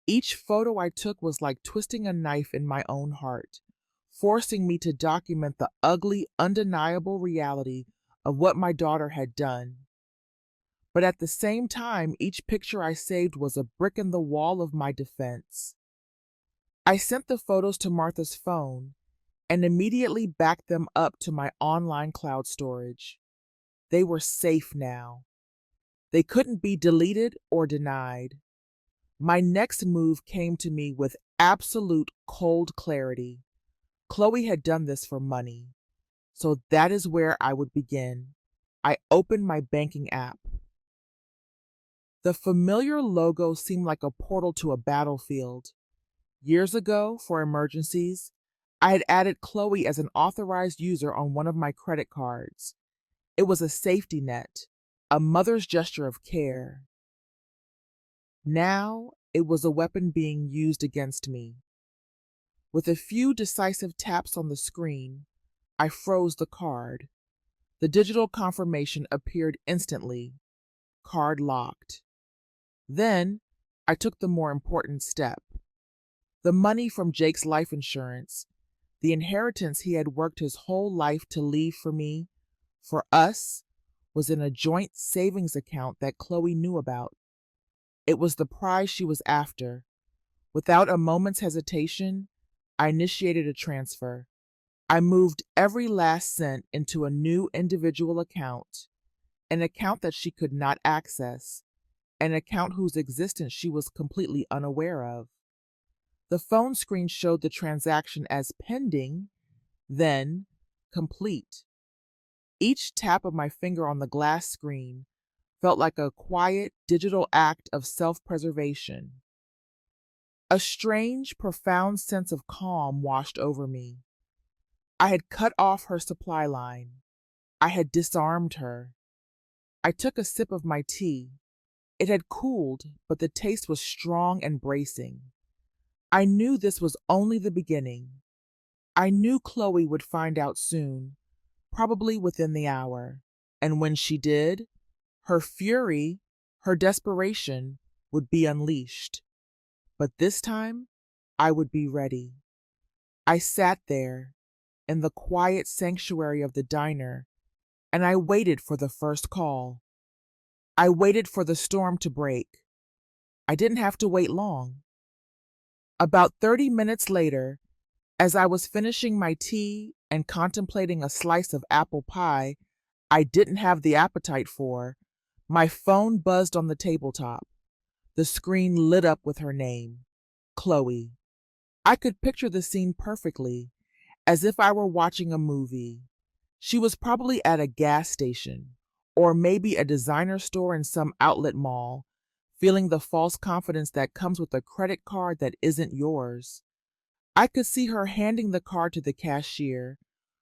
Each photo I took was like twisting a knife in my own heart, forcing me to document the ugly, undeniable reality of what my daughter had done. But at the same time, each picture I saved was a brick in the wall of my defense. I sent the photos to Martha's phone and immediately backed them up to my online cloud storage. They were safe now. They couldn't be deleted or denied. My next move came to me with absolute cold clarity. Chloe had done this for money, so that is where I would begin. I opened my banking app. The familiar logo seemed like a portal to a battlefield. Years ago, for emergencies, I had added Chloe as an authorized user on one of my credit cards. It was a safety net, a mother's gesture of care. Now, it was a weapon being used against me. With a few decisive taps on the screen, I froze the card. The digital confirmation appeared instantly. Card locked. Then, I took the more important step. The money from Jake's life insurance, the inheritance he had worked his whole life to leave for me, for us, was in a joint savings account that Chloe knew about. It was the prize she was after. Without a moment's hesitation, I initiated a transfer. I moved every last cent into a new individual account, an account that she could not access, an account whose existence she was completely unaware of. The phone screen showed the transaction as pending, then complete. Each tap of my finger on the glass screen felt like a quiet digital act of self-preservation. A strange, profound sense of calm washed over me. I had cut off her supply line. I had disarmed her. I took a sip of my tea. It had cooled, but the taste was strong and bracing. I knew this was only the beginning. I knew Chloe would find out soon, probably within the hour. And when she did, her fury, her desperation, would be unleashed. But this time, I would be ready. I sat there, in the quiet sanctuary of the diner, and I waited for the first call. I waited for the storm to break. I didn't have to wait long. About 30 minutes later, as I was finishing my tea and contemplating a slice of apple pie I didn't have the appetite for, my phone buzzed on the tabletop. The screen lit up with her name, Chloe. I could picture the scene perfectly, as if I were watching a movie. She was probably at a gas station, or maybe a designer store in some outlet mall, feeling the false confidence that comes with a credit card that isn't yours. I could see her handing the card to the cashier,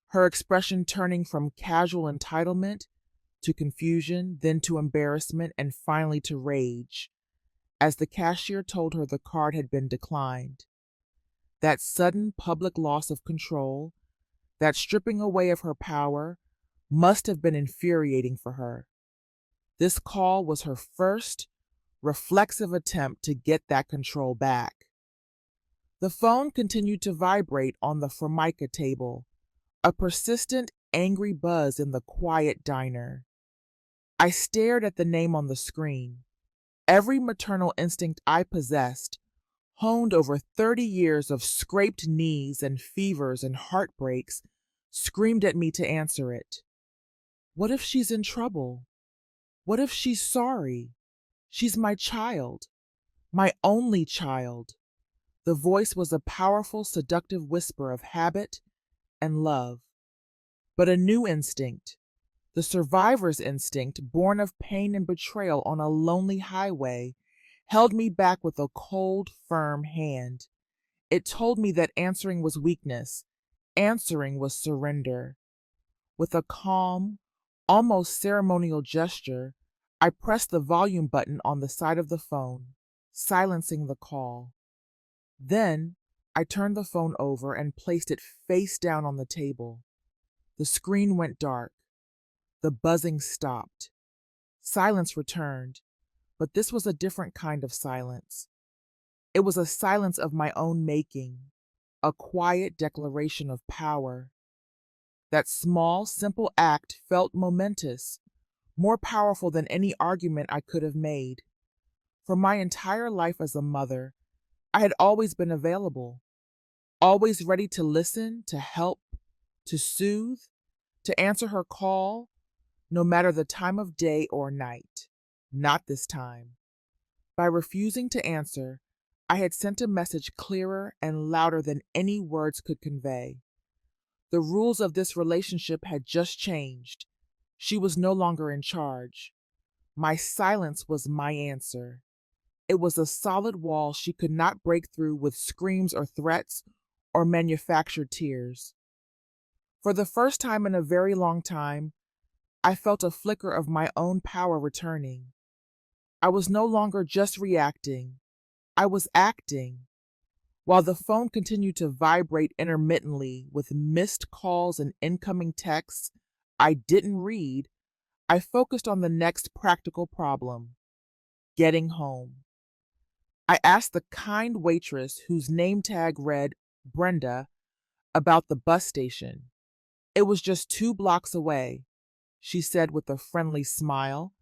her expression turning from casual entitlement to confusion, then to embarrassment, and finally to rage, as the cashier told her the card had been declined. That sudden public loss of control, that stripping away of her power, must have been infuriating for her. This call was her first, reflexive attempt to get that control back. The phone continued to vibrate on the Formica table, a persistent, angry buzz in the quiet diner. I stared at the name on the screen. Every maternal instinct I possessed, honed over 30 years of scraped knees and fevers and heartbreaks, screamed at me to answer it. What if she's in trouble? What if she's sorry? She's my child, my only child. The voice was a powerful, seductive whisper of habit and love. But a new instinct, the survivor's instinct, born of pain and betrayal on a lonely highway, held me back with a cold, firm hand. It told me that answering was weakness, answering was surrender. With a calm, almost ceremonial gesture, I pressed the volume button on the side of the phone, silencing the call. Then, I turned the phone over and placed it face down on the table. The screen went dark. The buzzing stopped. Silence returned, but this was a different kind of silence. It was a silence of my own making, a quiet declaration of power. That small, simple act felt momentous, more powerful than any argument I could have made. For my entire life as a mother, I had always been available, always ready to listen, to help, to soothe, to answer her call, no matter the time of day or night. Not this time. By refusing to answer, I had sent a message clearer and louder than any words could convey. The rules of this relationship had just changed. She was no longer in charge. My silence was my answer. It was a solid wall she could not break through with screams or threats or manufactured tears. For the first time in a very long time, I felt a flicker of my own power returning. I was no longer just reacting, I was acting. While the phone continued to vibrate intermittently with missed calls and incoming texts I didn't read, I focused on the next practical problem: getting home. I asked the kind waitress whose name tag read Brenda about the bus station. It was just 2 blocks away, she said with a friendly smile,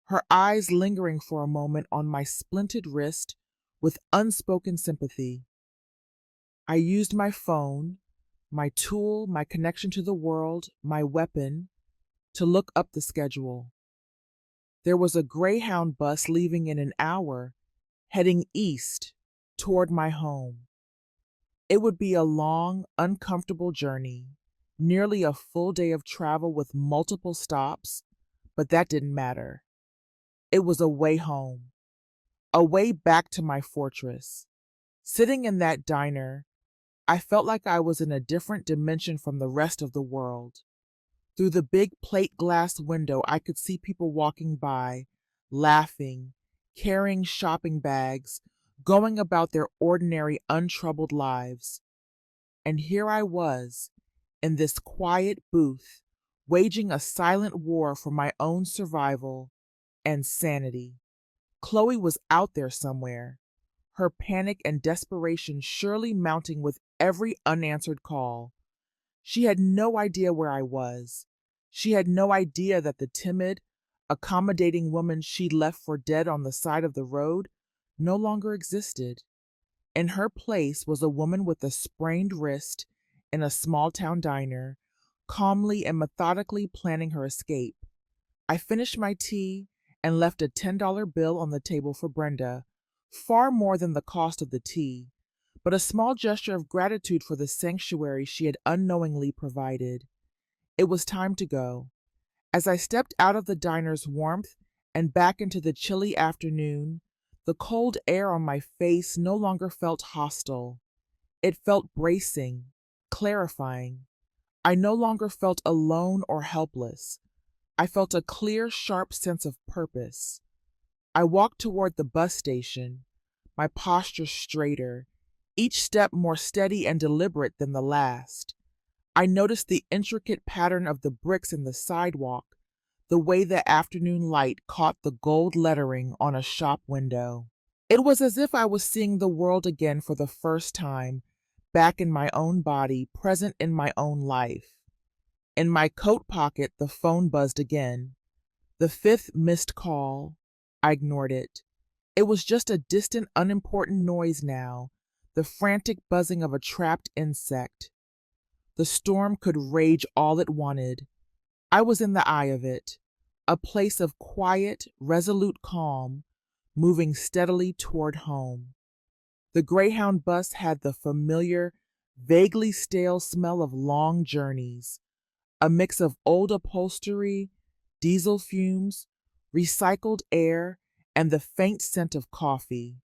her eyes lingering for a moment on my splinted wrist with unspoken sympathy. I used my phone, my tool, my connection to the world, my weapon, to look up the schedule. There was a Greyhound bus leaving in an hour, heading east toward my home. It would be a long, uncomfortable journey, nearly a full day of travel with multiple stops, but that didn't matter. It was a way home, a way back to my fortress. Sitting in that diner, I felt like I was in a different dimension from the rest of the world. Through the big plate glass window, I could see people walking by, laughing, carrying shopping bags, going about their ordinary, untroubled lives. And here I was, in this quiet booth, waging a silent war for my own survival and sanity. Chloe was out there somewhere, her panic and desperation surely mounting with every unanswered call. She had no idea where I was. She had no idea that the timid, accommodating woman she'd left for dead on the side of the road no longer existed. In her place was a woman with a sprained wrist in a small town diner, calmly and methodically planning her escape. I finished my tea and left a $10 bill on the table for Brenda, far more than the cost of the tea, but a small gesture of gratitude for the sanctuary she had unknowingly provided. It was time to go. As I stepped out of the diner's warmth and back into the chilly afternoon, the cold air on my face no longer felt hostile. It felt bracing, clarifying. I no longer felt alone or helpless. I felt a clear, sharp sense of purpose. I walked toward the bus station, my posture straighter, each step more steady and deliberate than the last. I noticed the intricate pattern of the bricks in the sidewalk, the way the afternoon light caught the gold lettering on a shop window. It was as if I was seeing the world again for the first time, back in my own body, present in my own life. In my coat pocket, the phone buzzed again. The fifth missed call. I ignored it. It was just a distant, unimportant noise now, the frantic buzzing of a trapped insect. The storm could rage all it wanted. I was in the eye of it, a place of quiet, resolute calm, moving steadily toward home. The Greyhound bus had the familiar, vaguely stale smell of long journeys, a mix of old upholstery, diesel fumes, recycled air, and the faint scent of coffee.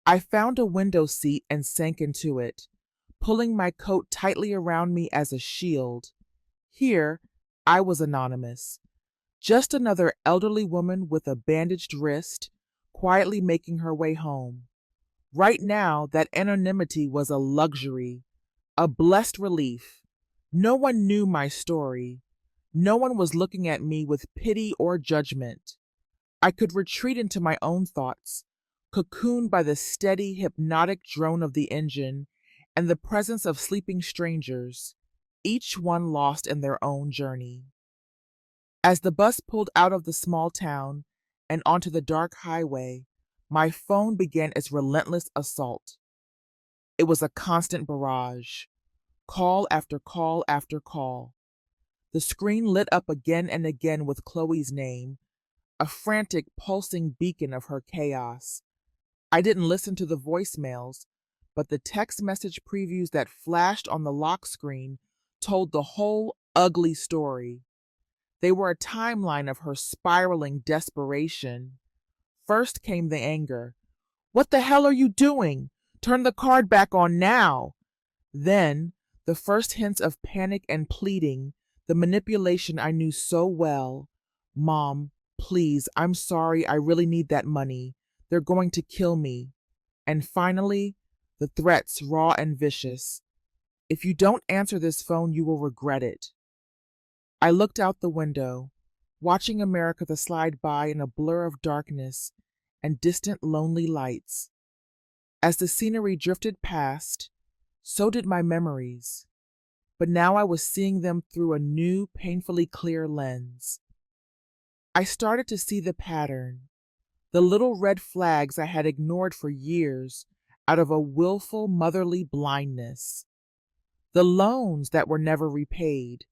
I found a window seat and sank into it, pulling my coat tightly around me as a shield. Here, I was anonymous, just another elderly woman with a bandaged wrist, quietly making her way home. Right now, that anonymity was a luxury, a blessed relief. No one knew my story. No one was looking at me with pity or judgment. I could retreat into my own thoughts, cocooned by the steady, hypnotic drone of the engine and the presence of sleeping strangers, each one lost in their own journey. As the bus pulled out of the small town and onto the dark highway, my phone began its relentless assault. It was a constant barrage, call after call after call. The screen lit up again and again with Chloe's name, a frantic, pulsing beacon of her chaos. I didn't listen to the voicemails, but the text message previews that flashed on the lock screen told the whole ugly story. They were a timeline of her spiraling desperation. First came the anger. "What the hell are you doing? Turn the card back on now!" Then, the first hints of panic and pleading, the manipulation I knew so well. "Mom, please, I'm sorry, I really need that money. They're going to kill me." And finally, the threats, raw and vicious. "If you don't answer this phone, you will regret it." I looked out the window, watching America slide by in a blur of darkness and distant lonely lights. As the scenery drifted past, so did my memories, but now I was seeing them through a new, painfully clear lens. I started to see the pattern, the little red flags I had ignored for years out of a willful motherly blindness, the loans that were never repaid,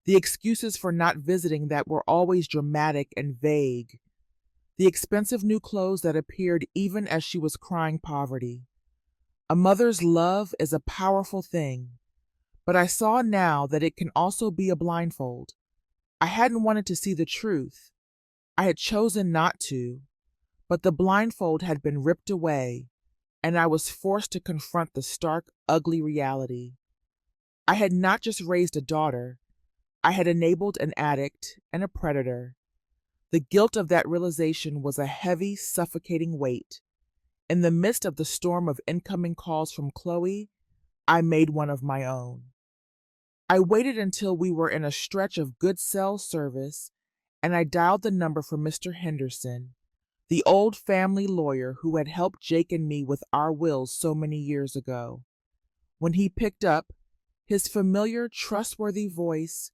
the excuses for not visiting that were always dramatic and vague, the expensive new clothes that appeared even as she was crying poverty. A mother's love is a powerful thing, but I saw now that it can also be a blindfold. I hadn't wanted to see the truth. I had chosen not to, but the blindfold had been ripped away, and I was forced to confront the stark, ugly reality. I had not just raised a daughter, I had enabled an addict and a predator. The guilt of that realization was a heavy, suffocating weight. In the midst of the storm of incoming calls from Chloe, I made one of my own. I waited until we were in a stretch of good cell service, and I dialed the number for Mr. Henderson, the old family lawyer who had helped Jake and me with our wills so many years ago. When he picked up, his familiar, trustworthy voice,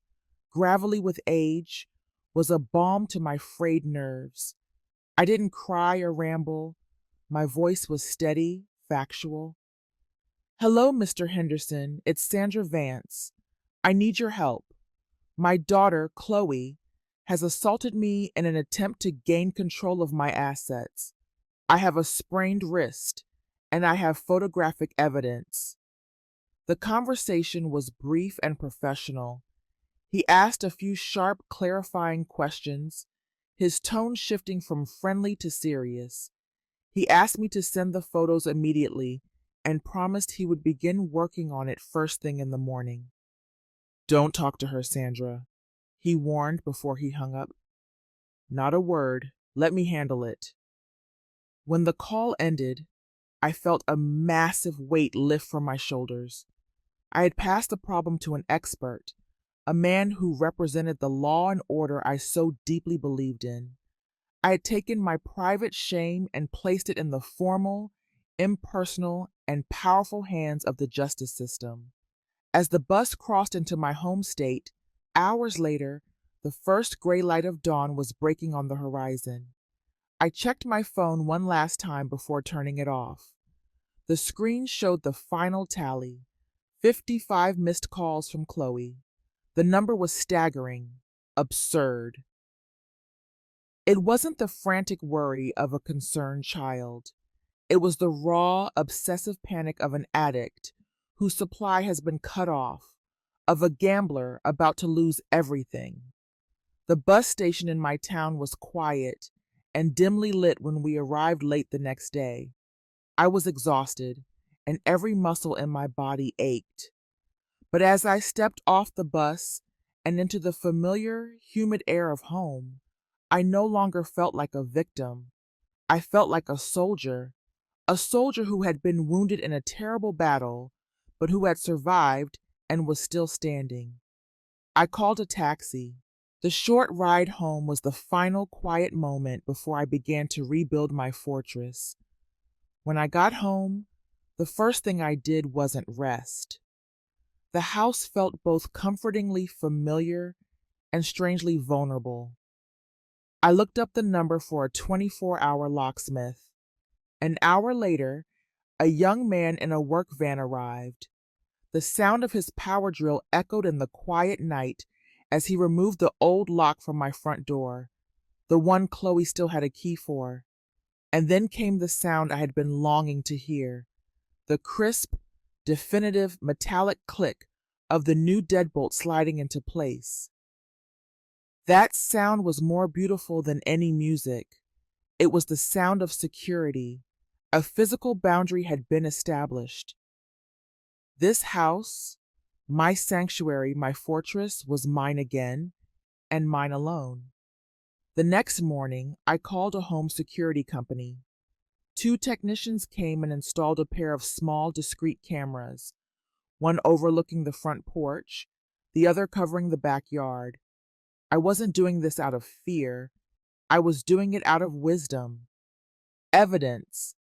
gravelly with age, was a balm to my frayed nerves. I didn't cry or ramble. My voice was steady, factual. "Hello, Mr. Henderson. It's Sandra Vance. I need your help. My daughter, Chloe, has assaulted me in an attempt to gain control of my assets. I have a sprained wrist, and I have photographic evidence." The conversation was brief and professional. He asked a few sharp, clarifying questions, his tone shifting from friendly to serious. He asked me to send the photos immediately and promised he would begin working on it first thing in the morning. "Don't talk to her, Sandra," he warned before he hung up. "Not a word. Let me handle it." When the call ended, I felt a massive weight lift from my shoulders. I had passed the problem to an expert, a man who represented the law and order I so deeply believed in. I had taken my private shame and placed it in the formal, impersonal, and powerful hands of the justice system. As the bus crossed into my home state, hours later, the first gray light of dawn was breaking on the horizon. I checked my phone one last time before turning it off. The screen showed the final tally, 55 missed calls from Chloe. The number was staggering, absurd. It wasn't the frantic worry of a concerned child. It was the raw, obsessive panic of an addict whose supply has been cut off, of a gambler about to lose everything. The bus station in my town was quiet and dimly lit when we arrived late the next day. I was exhausted, and every muscle in my body ached. But as I stepped off the bus and into the familiar, humid air of home, I no longer felt like a victim. I felt like a soldier who had been wounded in a terrible battle, but who had survived and was still standing. I called a taxi. The short ride home was the final quiet moment before I began to rebuild my fortress. When I got home, the first thing I did wasn't rest. The house felt both comfortingly familiar and strangely vulnerable. I looked up the number for a 24-hour locksmith. An hour later, a young man in a work van arrived. The sound of his power drill echoed in the quiet night as he removed the old lock from my front door, the one Chloe still had a key for. And then came the sound I had been longing to hear, the crisp, definitive, metallic click of the new deadbolt sliding into place. That sound was more beautiful than any music. It was the sound of security. A physical boundary had been established. This house, my sanctuary, my fortress, was mine again, and mine alone. The next morning, I called a home security company. 2 technicians came and installed a pair of small, discreet cameras, one overlooking the front porch, the other covering the backyard. I wasn't doing this out of fear. I was doing it out of wisdom. Evidence.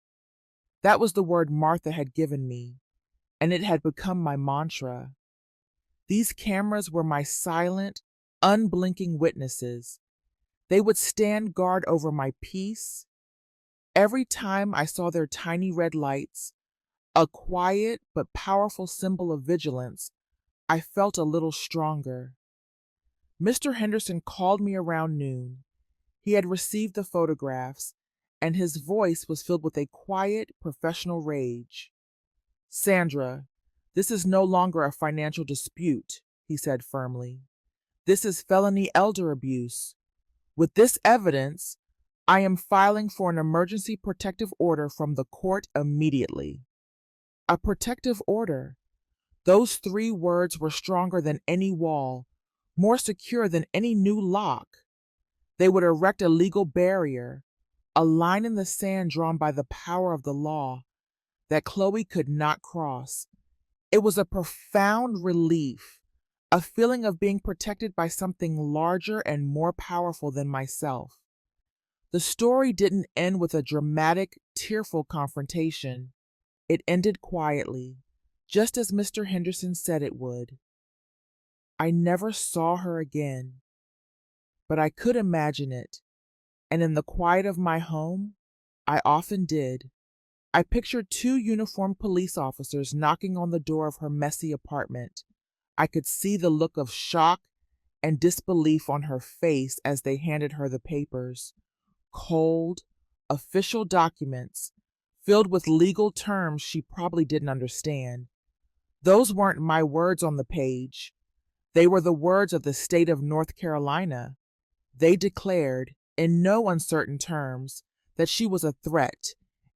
That was the word Martha had given me, and it had become my mantra. These cameras were my silent, unblinking witnesses. They would stand guard over my peace. Every time I saw their tiny red lights, a quiet but powerful symbol of vigilance, I felt a little stronger. Mr. Henderson called me around noon. He had received the photographs, and his voice was filled with a quiet, professional rage. "Sandra, this is no longer a financial dispute," he said firmly. "This is felony elder abuse. With this evidence, I am filing for an emergency protective order from the court immediately." A protective order. Those 3 words were stronger than any wall, more secure than any new lock. They would erect a legal barrier, a line in the sand drawn by the power of the law that Chloe could not cross. It was a profound relief, a feeling of being protected by something larger and more powerful than myself. The story didn't end with a dramatic, tearful confrontation. It ended quietly, just as Mr. Henderson said it would. I never saw her again, but I could imagine it, and in the quiet of my home, I often did. I pictured 2 uniformed police officers knocking on the door of her messy apartment. I could see the look of shock and disbelief on her face as they handed her the papers. Cold, official documents, filled with legal terms she probably didn't understand. Those weren't my words on the page. They were the words of the state of North Carolina. They declared, in no uncertain terms, that she was a threat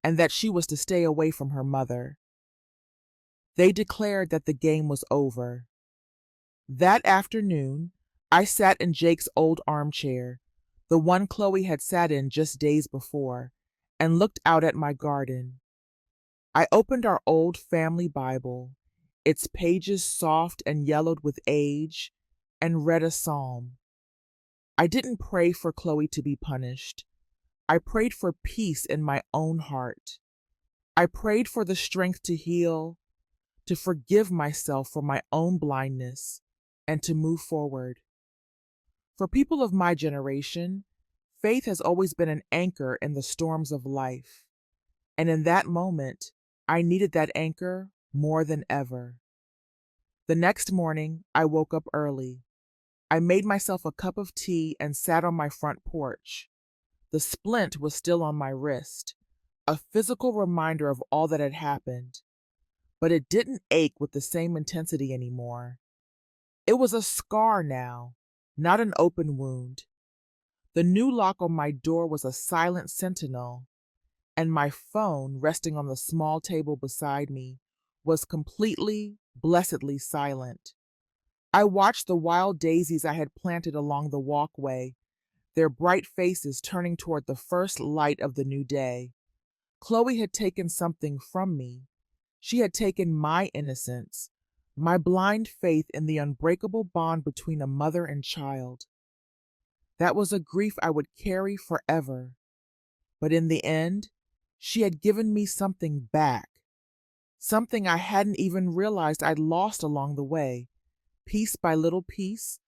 and that she was to stay away from her mother. They declared that the game was over. That afternoon, I sat in Jake's old armchair, the one Chloe had sat in just days before, and looked out at my garden. I opened our old family Bible, its pages soft and yellowed with age, and read a psalm. I didn't pray for Chloe to be punished. I prayed for peace in my own heart. I prayed for the strength to heal, to forgive myself for my own blindness, and to move forward. For people of my generation, faith has always been an anchor in the storms of life. And in that moment, I needed that anchor more than ever. The next morning, I woke up early. I made myself a cup of tea and sat on my front porch. The splint was still on my wrist, a physical reminder of all that had happened. But it didn't ache with the same intensity anymore. It was a scar now, not an open wound. The new lock on my door was a silent sentinel, and my phone, resting on the small table beside me, was completely, blessedly silent. I watched the wild daisies I had planted along the walkway, their bright faces turning toward the first light of the new day. Chloe had taken something from me. She had taken my innocence, my blind faith in the unbreakable bond between a mother and child. That was a grief I would carry forever. But in the end, She had given me something back, something I hadn't even realized I'd lost along the way, piece by little piece,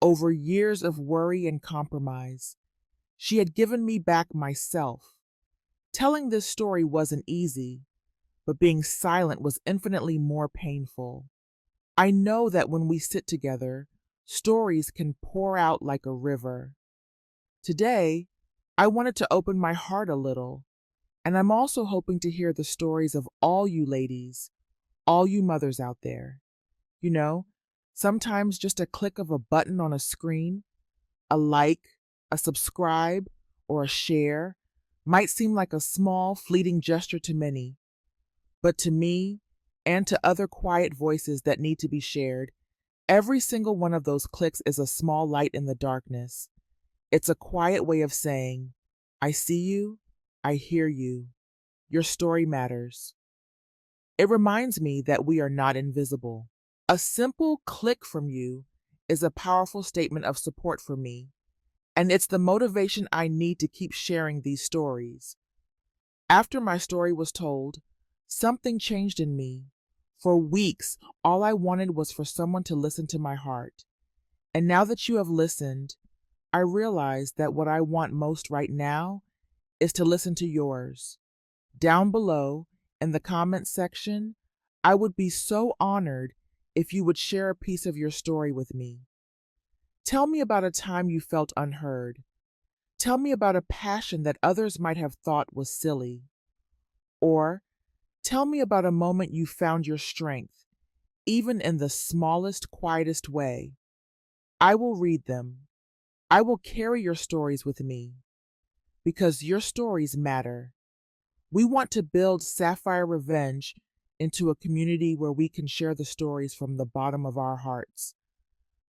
over years of worry and compromise. She had given me back myself. Telling this story wasn't easy, but being silent was infinitely more painful. I know that when we sit together, stories can pour out like a river. Today, I wanted to open my heart a little, and I'm also hoping to hear the stories of all you ladies, all you mothers out there. You know, sometimes just a click of a button on a screen, a like, a subscribe, or a share might seem like a small, fleeting gesture to many, but to me, and to other quiet voices that need to be shared, every single one of those clicks is a small light in the darkness. It's a quiet way of saying, I see you, I hear you, your story matters. It reminds me that we are not invisible. A simple click from you is a powerful statement of support for me, and it's the motivation I need to keep sharing these stories. After my story was told, something changed in me. For weeks, all I wanted was for someone to listen to my heart. And now that you have listened, I realize that what I want most right now is to listen to yours. Down below, in the comments section, I would be so honored if you would share a piece of your story with me. Tell me about a time you felt unheard. Tell me about a passion that others might have thought was silly. Or tell me about a moment you found your strength, even in the smallest, quietest way. I will read them. I will carry your stories with me, because your stories matter. We want to build Sapphire Revenge into a community where we can share the stories from the bottom of our hearts.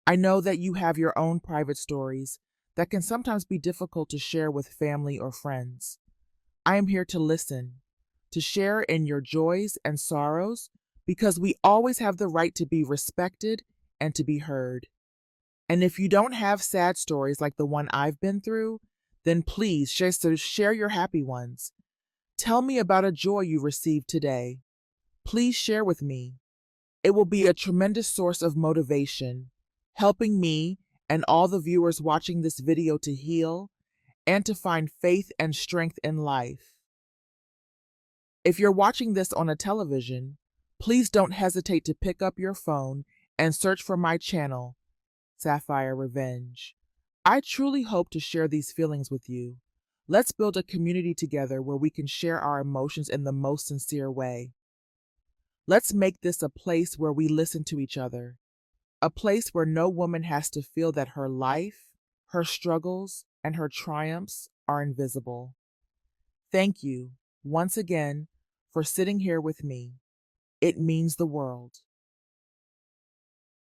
I know that you have your own private stories that can sometimes be difficult to share with family or friends. I am here to listen, to share in your joys and sorrows, because we always have the right to be respected and to be heard. And if you don't have sad stories like the one I've been through, then please share your happy ones. Tell me about a joy you received today. Please share with me. It will be a tremendous source of motivation, helping me and all the viewers watching this video to heal and to find faith and strength in life. If you're watching this on a television, please don't hesitate to pick up your phone and search for my channel, Sapphire Revenge. I truly hope to share these feelings with you. Let's build a community together where we can share our emotions in the most sincere way. Let's make this a place where we listen to each other, a place where no woman has to feel that her life, her struggles, and her triumphs are invisible. Thank you, once again, for sitting here with me. It means the world.